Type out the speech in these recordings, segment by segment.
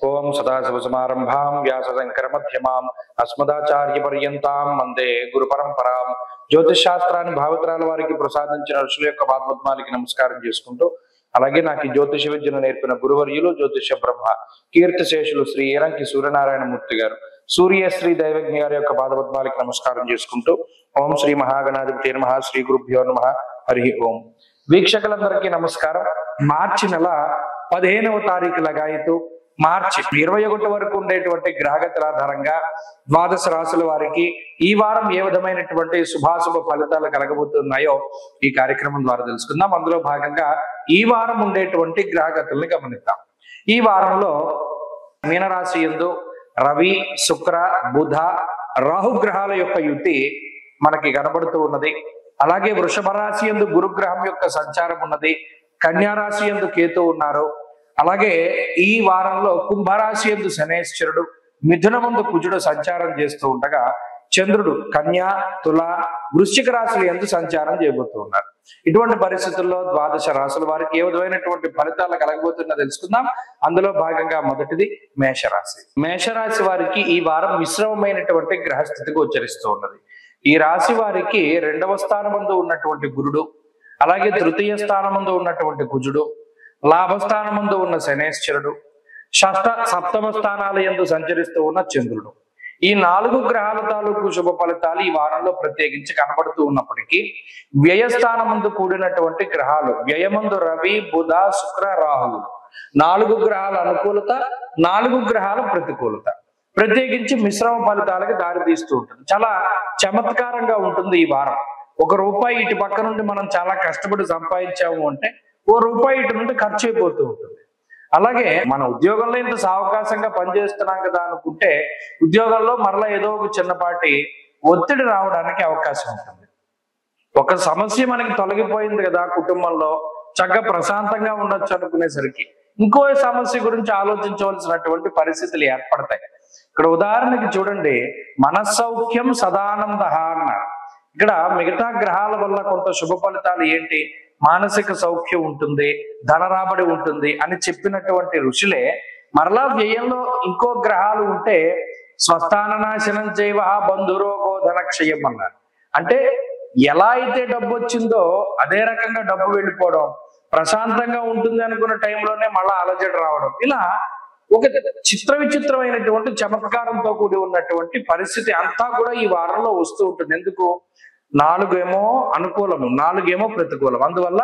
ఓం సదాశివసమారంభాం వ్యాసశంకరమధ్యమాం అస్మదాచార్యపర్యంతాం వందే గురు పరంపరాం. జ్యోతిషాస్త్రాన్ని భావితరాల వారికి ప్రసాదించిన ఋషుల యొక్క పాదపద్మాలకి నమస్కారం చేసుకుంటూ, అలాగే నాకు జ్యోతిష విద్యను నేర్పిన గురువర్యులు జ్యోతిష బ్రహ్మ కీర్తిశేషులు శ్రీ ఏరంకి సూర్యనారాయణమూర్తి గారు, సూర్యశ్రీ దైవజ్ఞ గారి యొక్క పాదపద్మాలకి నమస్కారం చేసుకుంటూ, ఓం శ్రీ మహాగణాధిపతి నమః, శ్రీ గురుభ్యో నమః, హరి ఓం. వీక్షకులందరికీ నమస్కారం. మార్చి నెల 15వ తారీఖు లగాయతు మార్చి 21 వరకు ఉండేటువంటి గ్రహగతుల ఆధారంగా ద్వాదశ రాశుల వారికి ఈ వారం ఏ విధమైనటువంటి శుభాశుభ ఫలితాలు కలగబోతున్నాయో ఈ కార్యక్రమం ద్వారా తెలుసుకుందాం. అందులో భాగంగా ఈ వారం ఉండేటువంటి గ్రహగతుల్ని గమనిద్దాం. ఈ వారంలో మీనరాశి యందు రవి, శుక్ర, బుధ, రాహుగ్రహాల యొక్క యుతి మనకి కనబడుతూ ఉన్నది. అలాగే వృషభ రాశి యందు గురుగ్రహం యొక్క సంచారం ఉన్నది. కన్యా రాశి యందు కేతు ఉన్నారు. అలాగే ఈ వారంలో కుంభరాశి యందు శనేశ్వరుడు, మిథునమందు కుజుడు సంచారం చేస్తూ ఉండగా చంద్రుడు కన్యా, తుల, వృశ్చిక రాశుల యందు సంచారం చేయబోతూ ఉన్నారు. ఇటువంటి పరిస్థితుల్లో ద్వాదశ రాశుల వారికి ఏ విధమైనటువంటి ఫలితాలు కలగబోతున్నా తెలుసుకుందాం. అందులో భాగంగా మొదటిది మేషరాశి. మేషరాశి వారికి ఈ వారం మిశ్రమమైనటువంటి గ్రహస్థితికి గోచరిస్తూ ఉన్నది. ఈ రాశి వారికి 2వ స్థానమందు ఉన్నటువంటి గురుడు, అలాగే 3య స్థానమందు ఉన్నటువంటి కుజుడు, లాభస్థానమందు ఉన్న శనేశ్వరుడు, షష్ఠ సప్తమ స్థానాల యందు సంచరిస్తూ ఉన్న చంద్రుడు, ఈ 4 గ్రహాల తాలూకు శుభ ఫలితాలు ఈ వారంలో ప్రత్యేకించి కనబడుతూ ఉన్నప్పటికీ వ్యయస్థానమందు కూడినటువంటి గ్రహాలు వ్యయమందు రవి, బుధ, శుక్ర, రాహువులు 4 గ్రహాల అనుకూలత, 4 గ్రహాల ప్రతికూలత ప్రత్యేకించి మిశ్రమ ఫలితాలకు దారితీస్తూ ఉంటుంది. చాలా చమత్కారంగా ఉంటుంది ఈ వారం. ₹1 ఇటు పక్క నుండి మనం చాలా కష్టపడి సంపాదించాము అంటే ₹1 ఇటు నుండి ఖర్చు అయిపోతూ ఉంటుంది. అలాగే మన ఉద్యోగంలో ఇంత సావకాశంగా పనిచేస్తున్నాం కదా అనుకుంటే ఉద్యోగంలో మరలా ఏదో ఒక చిన్నపాటి ఒత్తిడి రావడానికి అవకాశం ఉంటుంది. ఒక సమస్య మనకి తొలగిపోయింది కదా, కుటుంబంలో చక్కగా ప్రశాంతంగా ఉండొచ్చు అనుకునేసరికి ఇంకో సమస్య గురించి ఆలోచించవలసినటువంటి పరిస్థితులు ఏర్పడతాయి. ఇక్కడ ఉదాహరణకి చూడండి, మనస్సౌఖ్యం సదానంద అన్నారు. ఇక్కడ మిగతా గ్రహాల వల్ల కొంత శుభ ఫలితాలు ఏంటి, మానసిక సౌఖ్యం ఉంటుంది, ధన రాబడి ఉంటుంది అని చెప్పినటువంటి ఋషులే మరలా వ్యయంలో ఇంకో గ్రహాలు ఉంటే స్వస్థాన నాశనం చేయవ బంధురోగో ధనక్షయం అన్నారు. అంటే ఎలా అయితే డబ్బు వచ్చిందో అదే రకంగా డబ్బు వెళ్ళిపోవడం, ప్రశాంతంగా ఉంటుంది అనుకున్న టైంలోనే మళ్ళా అలజడి రావడం, ఇలా ఒక చిత్ర విచిత్రమైనటువంటి చమత్కారంతో కూడి ఉన్నటువంటి పరిస్థితి అంతా కూడా ఈ వారంలో వస్తూ ఉంటుంది. ఎందుకు? 4 ఏమో అనుకూలము, 4 ఏమో ప్రతికూలం. అందువల్ల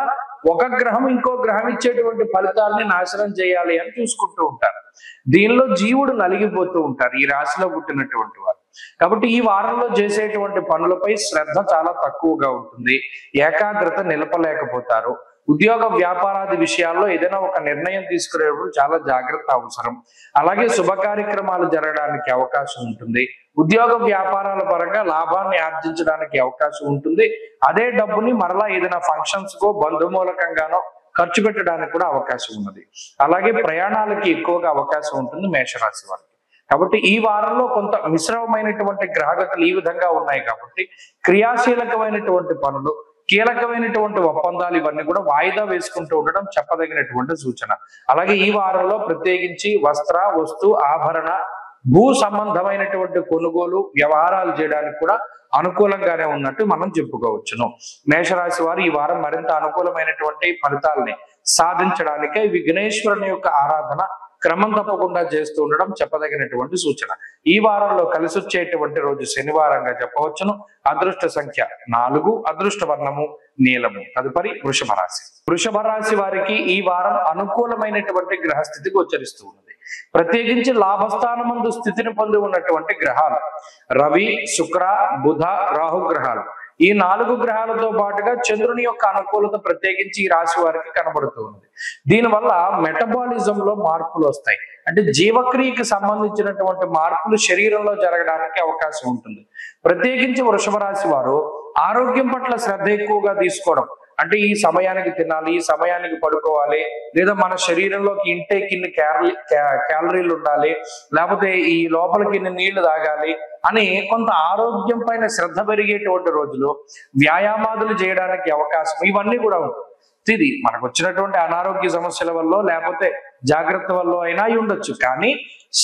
ఒక గ్రహం ఇంకో గ్రహం ఇచ్చేటువంటి ఫలితాలని నాశనం చేయాలి అని చూసుకుంటూ ఉంటారు. దీనిలో జీవుడు నలిగిపోతూ ఉంటారు ఈ రాశిలో పుట్టినటువంటి వారు. కాబట్టి ఈ వారంలో చేసేటువంటి పనులపై శ్రద్ధ చాలా తక్కువగా ఉంటుంది. ఏకాగ్రత నిలపలేకపోతారు. ఉద్యోగ వ్యాపారాది విషయాల్లో ఏదైనా ఒక నిర్ణయం తీసుకునేటప్పుడు చాలా జాగ్రత్త అవసరం. అలాగే శుభ కార్యక్రమాలు జరగడానికి అవకాశం ఉంటుంది. ఉద్యోగ వ్యాపారాల పరంగా లాభాన్ని ఆర్జించడానికి అవకాశం ఉంటుంది. అదే డబ్బుని మరలా ఏదైనా ఫంక్షన్స్ కో బంధుమూలకంగానో ఖర్చు పెట్టడానికి కూడా అవకాశం ఉన్నది. అలాగే ప్రయాణాలకి ఎక్కువగా అవకాశం ఉంటుంది మేషరాశి వారికి. కాబట్టి ఈ వారంలో కొంత మిశ్రమమైనటువంటి గ్రహగతులు ఈ విధంగా ఉన్నాయి. కాబట్టి క్రియాశీలకమైనటువంటి పనులు, కీలకమైనటువంటి ఒప్పందాలు ఇవన్నీ కూడా వాయిదా వేసుకుంటూ ఉండడం చెప్పదగినటువంటి సూచన. అలాగే ఈ వారంలో ప్రత్యేకించి వస్త్ర, వస్తు, ఆభరణ, భూ సంబంధమైనటువంటి కొనుగోలు వ్యవహారాలు చేయడానికి కూడా అనుకూలంగానే ఉన్నట్టు మనం చెప్పుకోవచ్చును. మేషరాశి వారు ఈ వారం మరింత అనుకూలమైనటువంటి ఫలితాలని సాధించడానికే విఘ్నేశ్వరుని యొక్క ఆరాధన క్రమం తప్పకుండా చేస్తూ ఉండడం చెప్పదగినటువంటి సూచన. ఈ వారంలో కలిసి వచ్చేటువంటి రోజు శనివారంగా చెప్పవచ్చును. అదృష్ట సంఖ్య 4, అదృష్ట వర్ణము నీలము. తదుపరి వృషభ రాశి. వృషభ రాశి వారికి ఈ వారం అనుకూలమైనటువంటి గ్రహస్థితి గోచరిస్తూ ఉన్నది. ప్రత్యేకించి లాభస్థానమందు స్థితిని పొంది ఉన్నటువంటి గ్రహాలు రవి, శుక్ర, బుధ, రాహు గ్రహాలు, ఈ 4 గ్రహాలతో పాటుగా చంద్రుని యొక్క అనుకూలత ప్రత్యేకించి ఈ రాశి వారికి కనబడుతూ ఉంది. దీనివల్ల మెటబాలిజం లో మార్పులు వస్తాయి. అంటే జీవక్రియకి సంబంధించినటువంటి మార్పులు శరీరంలో జరగడానికి అవకాశం ఉంటుంది. ప్రత్యేకించి వృషభ రాశి వారు ఆరోగ్యం పట్ల శ్రద్ధ ఎక్కువగా తీసుకోవడం, అంటే ఈ సమయానికి తినాలి, ఈ సమయానికి పడుకోవాలి, లేదా మన శరీరంలోకి ఇంటేక్ ఇన్ని క్యాలరీలు ఉండాలి, లేకపోతే ఈ లోపలికి ఇన్ని నీళ్లు తాగాలి అని కొంత ఆరోగ్యం పైన శ్రద్ధ పెరిగేటువంటి రోజులు, వ్యాయామాదులు చేయడానికి అవకాశం ఇవన్నీ కూడా ఉంటుంది. ఇది మనకు వచ్చినటువంటి అనారోగ్య సమస్యల వల్ల లేకపోతే జాగ్రత్త వల్ల అయినా అయి ఉండొచ్చు, కానీ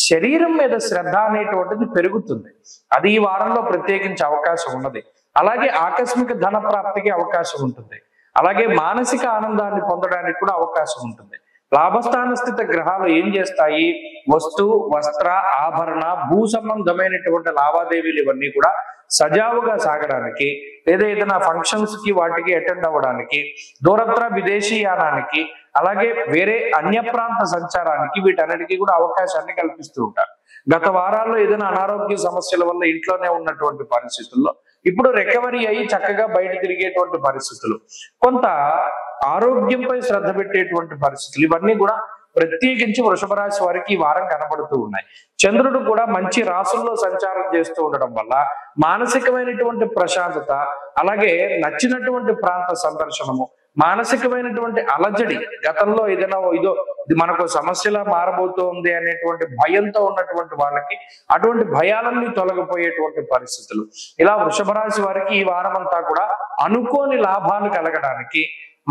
శరీరం మీద శ్రద్ధ అనేటువంటిది పెరుగుతుంది. అది ఈ వారంలో ప్రత్యేకించే అవకాశం ఉన్నది. అలాగే ఆకస్మిక ధన ప్రాప్తికి అవకాశం ఉంటుంది. అలాగే మానసిక ఆనందాన్ని పొందడానికి కూడా అవకాశం ఉంటుంది. లాభస్థాన స్థిత గ్రహాలు ఏం చేస్తాయి? వస్తు, వస్త్ర, ఆభరణ, భూ సంబంధమైనటువంటి లావాదేవీలు ఇవన్నీ కూడా సజావుగా సాగడానికి, లేదా ఏదైనా ఫంక్షన్స్ కి వాటికి అటెండ్ అవ్వడానికి, దూరత్ర విదేశీయానానికి, అలాగే వేరే అన్య ప్రాంత సంచారానికి, వీటన్నిటికీ కూడా అవకాశాన్ని కల్పిస్తూ ఉంటారు. గత వారాల్లో ఏదైనా అనారోగ్య సమస్యల వల్ల ఇంట్లోనే ఉన్నటువంటి పరిస్థితుల్లో ఇప్పుడు రికవరీ అయ్యి చక్కగా బయట తిరిగేటువంటి పరిస్థితులు, కొంత ఆరోగ్యంపై శ్రద్ధ పెట్టేటువంటి పరిస్థితులు, ఇవన్నీ కూడా ప్రత్యేకించి వృషభ రాశి వారికి ఈ వారం కనబడుతూ ఉన్నాయి. చంద్రుడు కూడా మంచి రాసుల్లో సంచారం చేస్తూ ఉండడం వల్ల మానసికమైనటువంటి ప్రశాంతత, అలాగే నచ్చినటువంటి ప్రాంత సందర్శనము, మానసికమైనటువంటి అలజడి, గతంలో ఏదైనా ఇదో ఇది మనకు సమస్యలా మారబోతోంది అనేటువంటి భయంతో ఉన్నటువంటి వాళ్ళకి అటువంటి భయాలన్నీ తొలగిపోయేటువంటి పరిస్థితులు. ఇలా వృషభ రాశి వారికి ఈ వారం అంతా కూడా అనుకోని లాభాలు కలగడానికి,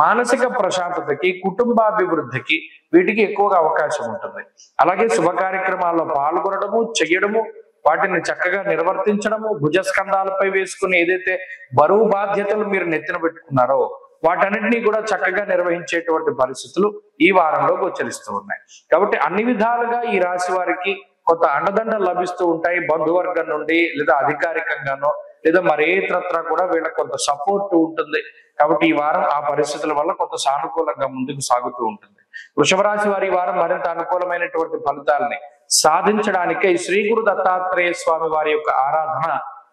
మానసిక ప్రశాంతతకి, కుటుంబాభివృద్ధికి, వీటికి ఎక్కువగా అవకాశం ఉంటుంది. అలాగే శుభ కార్యక్రమాల్లో పాల్గొనడము, చెయ్యడము, వాటిని చక్కగా నిర్వర్తించడము, భుజస్కంధాలపై వేసుకుని ఏదైతే బరువు బాధ్యతలు మీరు నెత్తిన పెట్టుకున్నారో వాటన్నిటినీ కూడా చక్కగా నిర్వహించేటువంటి పరిస్థితులు ఈ వారంలో గోచరిస్తూ ఉన్నాయి. కాబట్టి అన్ని విధాలుగా ఈ రాశి వారికి కొంత అండదండలు లభిస్తూ ఉంటాయి. బంధువర్గం నుండి, లేదా అధికారికంగానో, లేదా మరే ఇతరత్రా కూడా వీళ్ళకి కొంత సపోర్ట్ ఉంటుంది. కాబట్టి ఈ వారం ఆ పరిస్థితుల వల్ల కొంత సానుకూలంగా ముందుకు సాగుతూ ఉంటుంది. వృషభ రాశి వారి వారం మరింత అనుకూలమైనటువంటి ఫలితాలని సాధించడానికే శ్రీ గురు దత్తాత్రేయ స్వామి వారి యొక్క ఆరాధన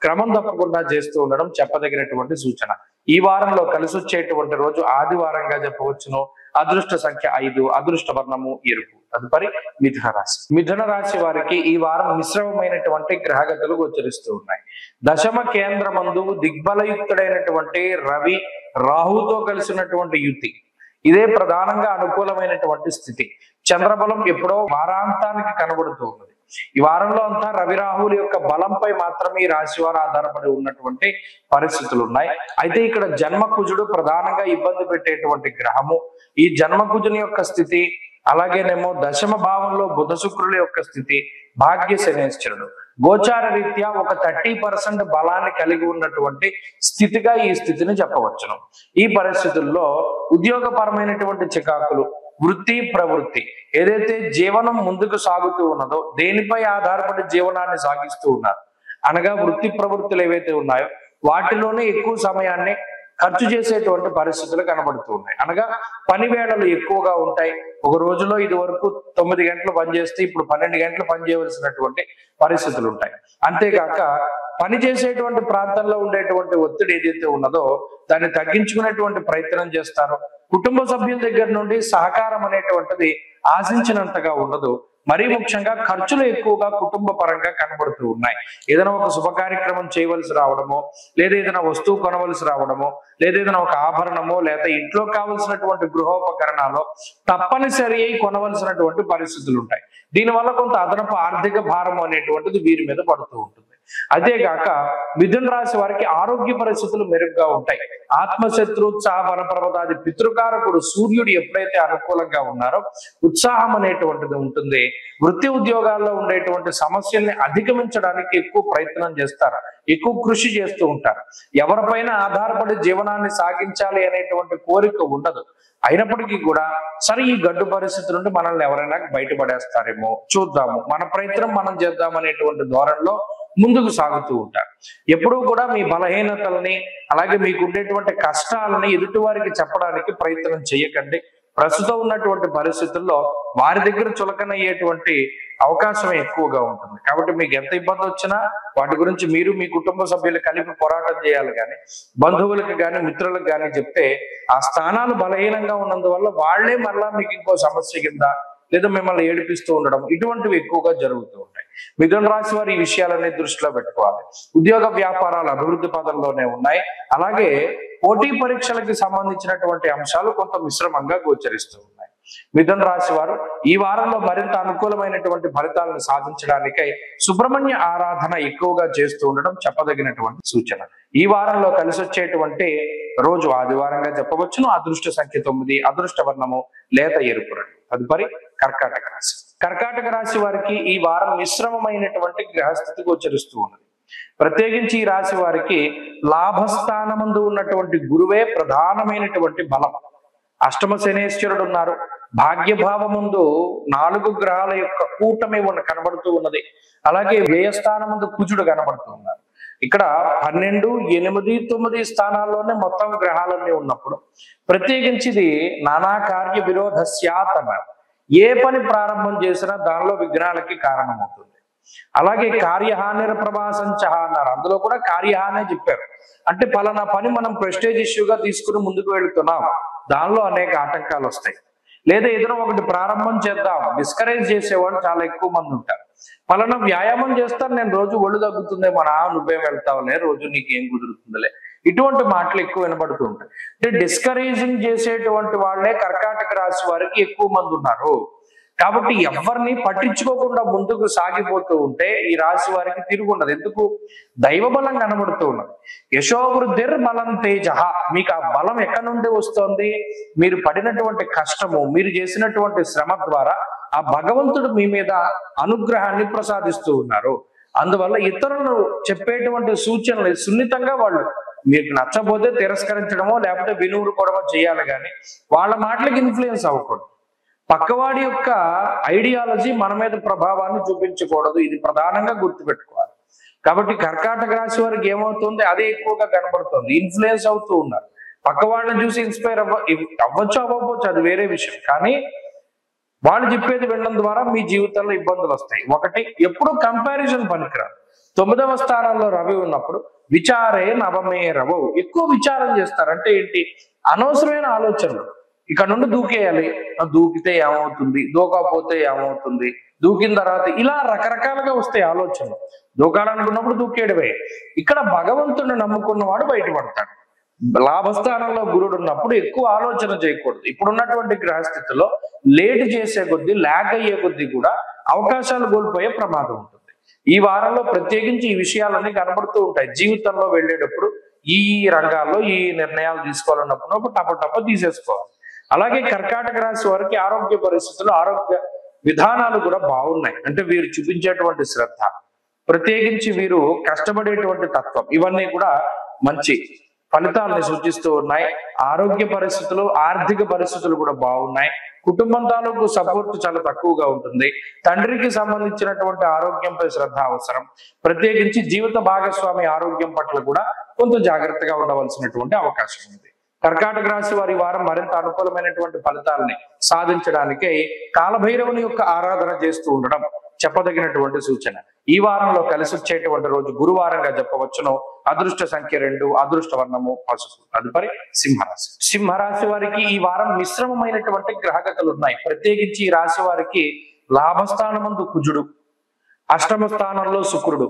క్రమం తప్పకుండా చేస్తూ ఉండడం చెప్పదగినటువంటి సూచన. ఈ వారంలో కలిసి వచ్చేటువంటి రోజు ఆదివారంగా చెప్పవచ్చును. అదృష్ట సంఖ్య 5, అదృష్ట వర్ణము ఎరుపు. తదుపరి మిథున రాశి. మిథున రాశి వారికి ఈ వారం మిశ్రమమైనటువంటి గ్రహగతులు గోచరిస్తూ ఉన్నాయి. దశమ కేంద్రమందు దిగ్బలయుక్తుడైనటువంటి రవి రాహుతో కలిసినటువంటి యుతి, ఇదే ప్రధానంగా అనుకూలమైనటువంటి స్థితి. చంద్రబలం ఎప్పుడో వారాంతానికి కనబడుతూ ఉన్నది. ఈ వారంలో అంతా రవి రాహుల యొక్క బలంపై మాత్రమే ఈ రాశి వారు ఆధారపడి ఉన్నటువంటి పరిస్థితులు ఉన్నాయి. అయితే ఇక్కడ జన్మకుజుడు ప్రధానంగా ఇబ్బంది పెట్టేటువంటి గ్రహము. ఈ జన్మకుజుని యొక్క స్థితి, అలాగేనేమో దశమ భావంలో బుధ శుక్రుల యొక్క స్థితి, భాగ్య శనేశ్వరుడు గోచార రీత్యా ఒక 30% బలాన్ని కలిగి ఉన్నటువంటి స్థితిగా ఈ స్థితిని చెప్పవచ్చును. ఈ పరిస్థితుల్లో ఉద్యోగపరమైనటువంటి చికాకులు, వృత్తి ప్రవృత్తి, ఏదైతే జీవనం ముందుకు సాగుతూ ఉన్నదో, దేనిపై ఆధారపడి జీవనాన్ని సాగిస్తూ ఉన్నారు అనగా వృత్తి ప్రవృత్తులు ఏవైతే ఉన్నాయో వాటిలోనే ఎక్కువ సమయాన్ని ఖర్చు చేసేటువంటి పరిస్థితులు కనబడుతూ ఉన్నాయి. అనగా పని వేళలు ఎక్కువగా ఉంటాయి. ఒక రోజులో ఇది వరకు 9 గంటలు పనిచేస్తే ఇప్పుడు 12 గంటలు పనిచేయవలసినటువంటి పరిస్థితులు ఉంటాయి. అంతేకాక పని చేసేటువంటి ప్రాంతంలో ఉండేటువంటి ఒత్తిడి ఏదైతే ఉన్నదో దాన్ని తగ్గించుకునేటువంటి ప్రయత్నం చేస్తారు. కుటుంబ సభ్యుల దగ్గర నుండి సహకారం అనేటువంటిది ఆశించినంతగా ఉండదు. మరీ ముఖ్యంగా ఖర్చులు ఎక్కువగా కుటుంబ పరంగా కనబడుతూ ఉన్నాయి. ఏదైనా ఒక శుభ కార్యక్రమం చేయవలసి రావడమో, లేదా ఏదైనా వస్తువు కొనవలసి రావడమో, లేదా ఏదైనా ఒక ఆభరణమో, లేదా ఇంట్లో కావలసినటువంటి గృహోపకరణాలు తప్పనిసరి అయి కొనవలసినటువంటి పరిస్థితులు ఉంటాయి. దీనివల్ల కొంత అదనపు ఆర్థిక భారం అనేటువంటిది వీరి మీద పడుతూ ఉంటుంది. అదేగాక మిథున రాశి వారికి ఆరోగ్య పరిస్థితులు మెరుగ్గా ఉంటాయి. ఆత్మశత్రుత్సాహ వనప్రమదాది పితృకారకుడు సూర్యుడు ఎప్పుడైతే అనుకూలంగా ఉన్నారో ఉత్సాహం అనేటువంటిది ఉంటుంది. వృత్తి ఉద్యోగాల్లో ఉండేటువంటి సమస్యల్ని అధిగమించడానికి ఎక్కువ ప్రయత్నం చేస్తారు, ఎక్కువ కృషి చేస్తూ ఉంటారు. ఎవరిపైన ఆధారపడి జీవనాన్ని సాగించాలి అనేటువంటి కోరిక ఉండదు. అయినప్పటికీ కూడా సరే ఈ గడ్డు పరిస్థితి నుండి మనల్ని ఎవరైనా బయటపడేస్తారేమో చూద్దాము, మన ప్రయత్నం మనం చేద్దాం అనేటువంటి ధోరణిలో ముందుకు సాగుతూ ఉంటారు. ఎప్పుడూ కూడా మీ బలహీనతల్ని, అలాగే మీకు ఉండేటువంటి కష్టాలని ఎదుటి వారికి చెప్పడానికి ప్రయత్నం చేయకండి. ప్రస్తుతం ఉన్నటువంటి పరిస్థితుల్లో వారి దగ్గర చులకనయ్యేటువంటి అవకాశం ఎక్కువగా ఉంటుంది. కాబట్టి మీకు ఎంత ఇబ్బంది వచ్చినా వాటి గురించి మీరు మీ కుటుంబ సభ్యులు కలిపి పోరాటం చేయాలి. కానీ బంధువులకు కానీ మిత్రులకు కానీ చెప్తే ఆ స్థానాలు బలహీనంగా ఉన్నందువల్ల వాళ్లే మరలా మీకు ఇంకో సమస్య కింద లేదా మిమ్మల్ని ఏడిపిస్తూ ఉండడం ఇటువంటివి ఎక్కువగా జరుగుతూ ఉంటాయి. మిథున రాశి వారు ఈ విషయాలన్నీ దృష్టిలో పెట్టుకోవాలి. ఉద్యోగ వ్యాపారాలు అభివృద్ధి పదంలోనే ఉన్నాయి. అలాగే పోటీ పరీక్షలకు సంబంధించినటువంటి అంశాలు కొంత మిశ్రమంగా గోచరిస్తూ ఉన్నాయి. మిథున రాశి వారు ఈ వారంలో మరింత అనుకూలమైనటువంటి ఫలితాలను సాధించడానికై సుబ్రహ్మణ్య ఆరాధన ఎక్కువగా చేస్తూ ఉండడం చెప్పదగినటువంటి సూచన. ఈ వారంలో కలిసి వచ్చేటువంటి రోజు ఆదివారంగా చెప్పవచ్చును. అదృష్ట సంఖ్య 9, అదృష్ట వర్ణము లేత ఎరుపు రంగు. తదుపరి కర్కాటక రాశి. కర్కాటక రాశి వారికి ఈ వారం మిశ్రమమైనటువంటి గ్రహస్థితి గోచరిస్తూ ఉన్నది. ప్రత్యేకించి ఈ రాశి వారికి లాభస్థానమందు ఉన్నటువంటి గురువే ప్రధానమైనటువంటి బలం. అష్టమ శనేశ్వరుడు ఉన్నారు. భాగ్యభావముందు 4 గ్రహాల యొక్క కూటమి కనబడుతూ ఉన్నది. అలాగే వ్యయస్థానముందు కుజుడు కనబడుతూ ఉన్నారు. ఇక్కడ 12, 8, 9 స్థానాల్లోనే మొత్తం గ్రహాలన్నీ ఉన్నప్పుడు ప్రత్యేకించి ఇది నానా కార్య విరోధస్యాత్ అన్నారు. ఏ పని ప్రారంభం చేసినా దానిలో విఘ్నాలకి కారణమవుతుంది. అలాగే కార్యహానిర ప్రభాసంచ అన్నారు. అందులో కూడా కార్యహానే చెప్పారు. అంటే పలానా పని మనం ప్రెస్టేజ్ ఇష్యూగా తీసుకుని ముందుకు వెళుతున్నాం, దానిలో అనేక ఆటంకాలు వస్తాయి. లేదా ఏదైనా ఒకటి ప్రారంభం చేద్దాం, డిస్కరేజ్ చేసేవాళ్ళు చాలా ఎక్కువ మంది ఉంటారు. పలానా వ్యాయామం చేస్తాను, నేను రోజు ఒళ్ళు తగ్గుతుంది, నువ్వేం వెళ్తావులే, రోజు నీకేం కుదురుతుందిలే, ఇటువంటి మాటలు ఎక్కువ వినబడుతూ ఉంటాయి. అంటే డిస్కరేజింగ్ చేసేటువంటి వాళ్ళే కర్కాటక రాశి వారికి ఎక్కువ మంది ఉన్నారు. కాబట్టి ఎవరిని పట్టించుకోకుండా ముందుకు సాగిపోతూ ఉంటే ఈ రాశి వారికి తిరుగుండదు. ఎందుకు? దైవ బలం కనబడుతూ ఉన్నది. యశోవృద్ధిర్ బలం తేజ. మీకు ఆ బలం ఎక్కడి నుండి వస్తుంది? మీరు పడినటువంటి కష్టము, మీరు చేసినటువంటి శ్రమ ద్వారా ఆ భగవంతుడు మీ మీద అనుగ్రహాన్ని ప్రసాదిస్తూ ఉన్నారు. అందువల్ల ఇతరులు చెప్పేటువంటి సూచనలు సున్నితంగా వాళ్ళు మీకు నచ్చబోతే తిరస్కరించడమో లేకపోతే వినూరుకోవడమో చేయాలి, కానీ వాళ్ళ మాటలకు ఇన్ఫ్లుయెన్స్ అవ్వకూడదు. పక్కవాడి యొక్క ఐడియాలజీ మన మీద ప్రభావాన్ని చూపించకూడదు. ఇది ప్రధానంగా గుర్తుపెట్టుకోవాలి. కాబట్టి కర్కాటక రాశి వారికి ఏమవుతుంది? అదే ఎక్కువగా కనబడుతుంది. ఇన్ఫ్లుయెన్స్ అవుతూ ఉన్నారు. పక్క వాళ్ళని చూసి ఇన్స్పైర్ అవ్వచ్చు అవ్వకపోవచ్చు, అది వేరే విషయం. కానీ వాళ్ళు చెప్పేది వినడం ద్వారా మీ జీవితంలో ఇబ్బందులు వస్తాయి. ఒకటి, ఎప్పుడు కంపారిజన్ పనికిరాదు. 9వ స్థానంలో రవి ఉన్నప్పుడు విచారే నవమే రవవు. ఎక్కువ విచారం చేస్తారు. అంటే ఏంటి? అనవసరమైన ఆలోచనలు. ఇక్కడ నుండి దూకేయాలి, దూకితే ఏమవుతుంది, దూకపోతే ఏమవుతుంది, దూకిన తర్వాత ఇలా రకరకాలుగా వస్తాయి ఆలోచనలు. దూకాలనుకున్నప్పుడు దూకేయడమే. ఇక్కడ భగవంతుడిని నమ్ముకున్నవాడు బయటపడతాడు. లాభస్థానంలో గురుడు ఉన్నప్పుడు ఎక్కువ ఆలోచన చేయకూడదు. ఇప్పుడున్నటువంటి గ్రహస్థితిలో లేట్ చేసే కొద్దీ, ల్యాగ్ అయ్యే కొద్దీ కూడా అవకాశాలు కోల్పోయే ప్రమాదం ఉంటుంది. ఈ వారంలో ప్రత్యేకించి ఈ విషయాలన్నీ కనబడుతూ ఉంటాయి. జీవితంలో వెళ్ళేటప్పుడు ఈ రంగాల్లో ఈ నిర్ణయాలు తీసుకోవాలన్నప్పుడు టప తీసేసుకోవాలి. అలాగే కర్కాటక రాశి వారికి ఆరోగ్య పరిస్థితులు, ఆరోగ్య విధానాలు కూడా బాగున్నాయి. అంటే వీరు చూపించేటువంటి శ్రద్ధ, ప్రత్యేకించి వీరు కష్టపడేటువంటి తత్వం, ఇవన్నీ కూడా మంచి ఫలితాలని సూచిస్తూ ఉన్నాయి. ఆరోగ్య పరిస్థితులు, ఆర్థిక పరిస్థితులు కూడా బాగున్నాయి. కుటుంబం తాలూకు సపోర్ట్ చాలా తక్కువగా ఉంటుంది. తండ్రికి సంబంధించినటువంటి ఆరోగ్యంపై శ్రద్ధ అవసరం. ప్రత్యేకించి జీవిత భాగస్వామి ఆరోగ్యం పట్ల కూడా కొంత జాగ్రత్తగా ఉండవలసినటువంటి అవకాశం ఉంది. కర్కాటక రాశి వారి వారం మరింత అనుకూలమైనటువంటి ఫలితాలని సాధించడానికి కాలభైరవుని యొక్క ఆరాధన చేస్తూ ఉండడం చెప్పదగినటువంటి సూచన. ఈ వారంలో కలిసి వచ్చేటువంటి రోజు గురువారంగా చెప్పవచ్చును. అదృష్ట సంఖ్య 2, అదృష్ట వర్ణము పసుపు. తదుపరి సింహరాశి. సింహరాశి వారికి ఈ వారం మిశ్రమమైనటువంటి గ్రహగతులు ఉన్నాయి. ప్రత్యేకించి ఈ రాశి వారికి లాభస్థానమందు కుజుడు, అష్టమ స్థానంలో శుక్రుడు,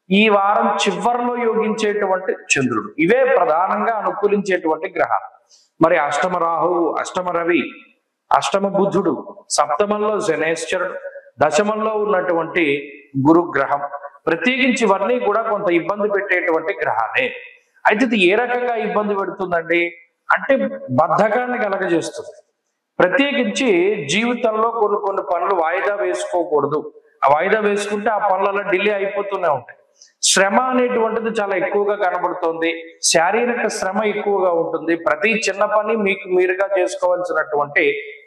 ఈ వారం చివరిలో యోగించేటువంటి చంద్రుడు, ఇవే ప్రధానంగా అనుకూలించేటువంటి గ్రహాలు. మరి అష్టమ రాహువు, అష్టమ రవి, అష్టమ బుధుడు, సప్తమంలో శనేశ్వరుడు, దశమంలో ఉన్నటువంటి గురు గ్రహం, ప్రత్యేకించి ఇవన్నీ కూడా కొంత ఇబ్బంది పెట్టేటువంటి గ్రహాలే. అయితే ఇది ఏ రకంగా ఇబ్బంది పెడుతుందండి అంటే బద్ధకాన్ని కలగజేస్తుంది. ప్రత్యేకించి జీవితంలో కొన్ని పనులు వాయిదా వేసుకోకూడదు. ఆ వాయిదా వేసుకుంటే ఆ పనులలో డిలే అయిపోతూనే ఉంటాయి. శ్రమ అనేటువంటిది చాలా ఎక్కువగా కనబడుతుంది. శారీరక శ్రమ ఎక్కువగా ఉంటుంది. ప్రతి చిన్న పని మీకు మీరుగా చేసుకోవాల్సినటువంటి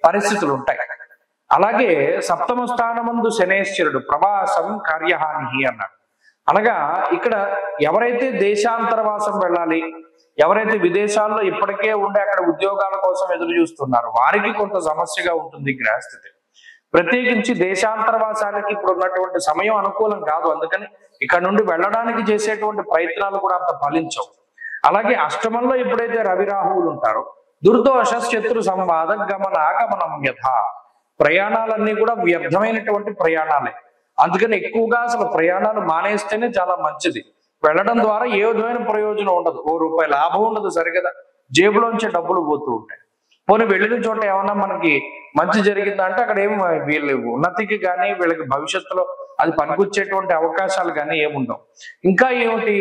పరిస్థితులు ఉంటాయి. అలాగే సప్తమ స్థానమందు శనేశ్వరుడు ప్రవాసం కార్యహాని అన్నాడు. అనగా ఇక్కడ ఎవరైతే దేశాంతరవాసం వెళ్ళాలి, ఎవరైతే విదేశాల్లో ఇప్పటికే ఉండి అక్కడ ఉద్యోగాల కోసం ఎదురు చూస్తున్నారో వారికి కొంత సమస్యగా ఉంటుంది గ్రహస్థితి. ప్రత్యేకించి దేశాంతరవాసానికి ఇప్పుడు ఉన్నటువంటి సమయం అనుకూలం కాదు. అందుకని ఇక్కడ నుండి వెళ్ళడానికి చేసేటువంటి ప్రయత్నాలు కూడా అంత ఫలించవు. అలాగే అష్టమంలో ఎప్పుడైతే రవి రాహువులు ఉంటారో దుర్దోష శత్రు సంవాద గమనాగమనం యథ, ప్రయాణాలన్నీ కూడా వ్యర్థమైనటువంటి ప్రయాణాలే. అందుకని ఎక్కువగా అసలు ప్రయాణాలు మానేస్తేనే చాలా మంచిది. వెళ్ళడం ద్వారా ఏ విధమైన ప్రయోజనం ఉండదు. ₹1 లాభం ఉండదు, సరిగదా, జేబులోంచి డబ్బులు పోతూ ఉంటాయి. పోనీ వెళ్ళిన చోట ఏమన్నా మనకి మంచి జరిగిందా అంటే అక్కడ ఏం వీళ్ళు ఉన్నతికి కానీ వీళ్ళకి భవిష్యత్తులో అది పనికొచ్చేటువంటి అవకాశాలు కానీ ఏముండవు. ఇంకా ఏమిటి,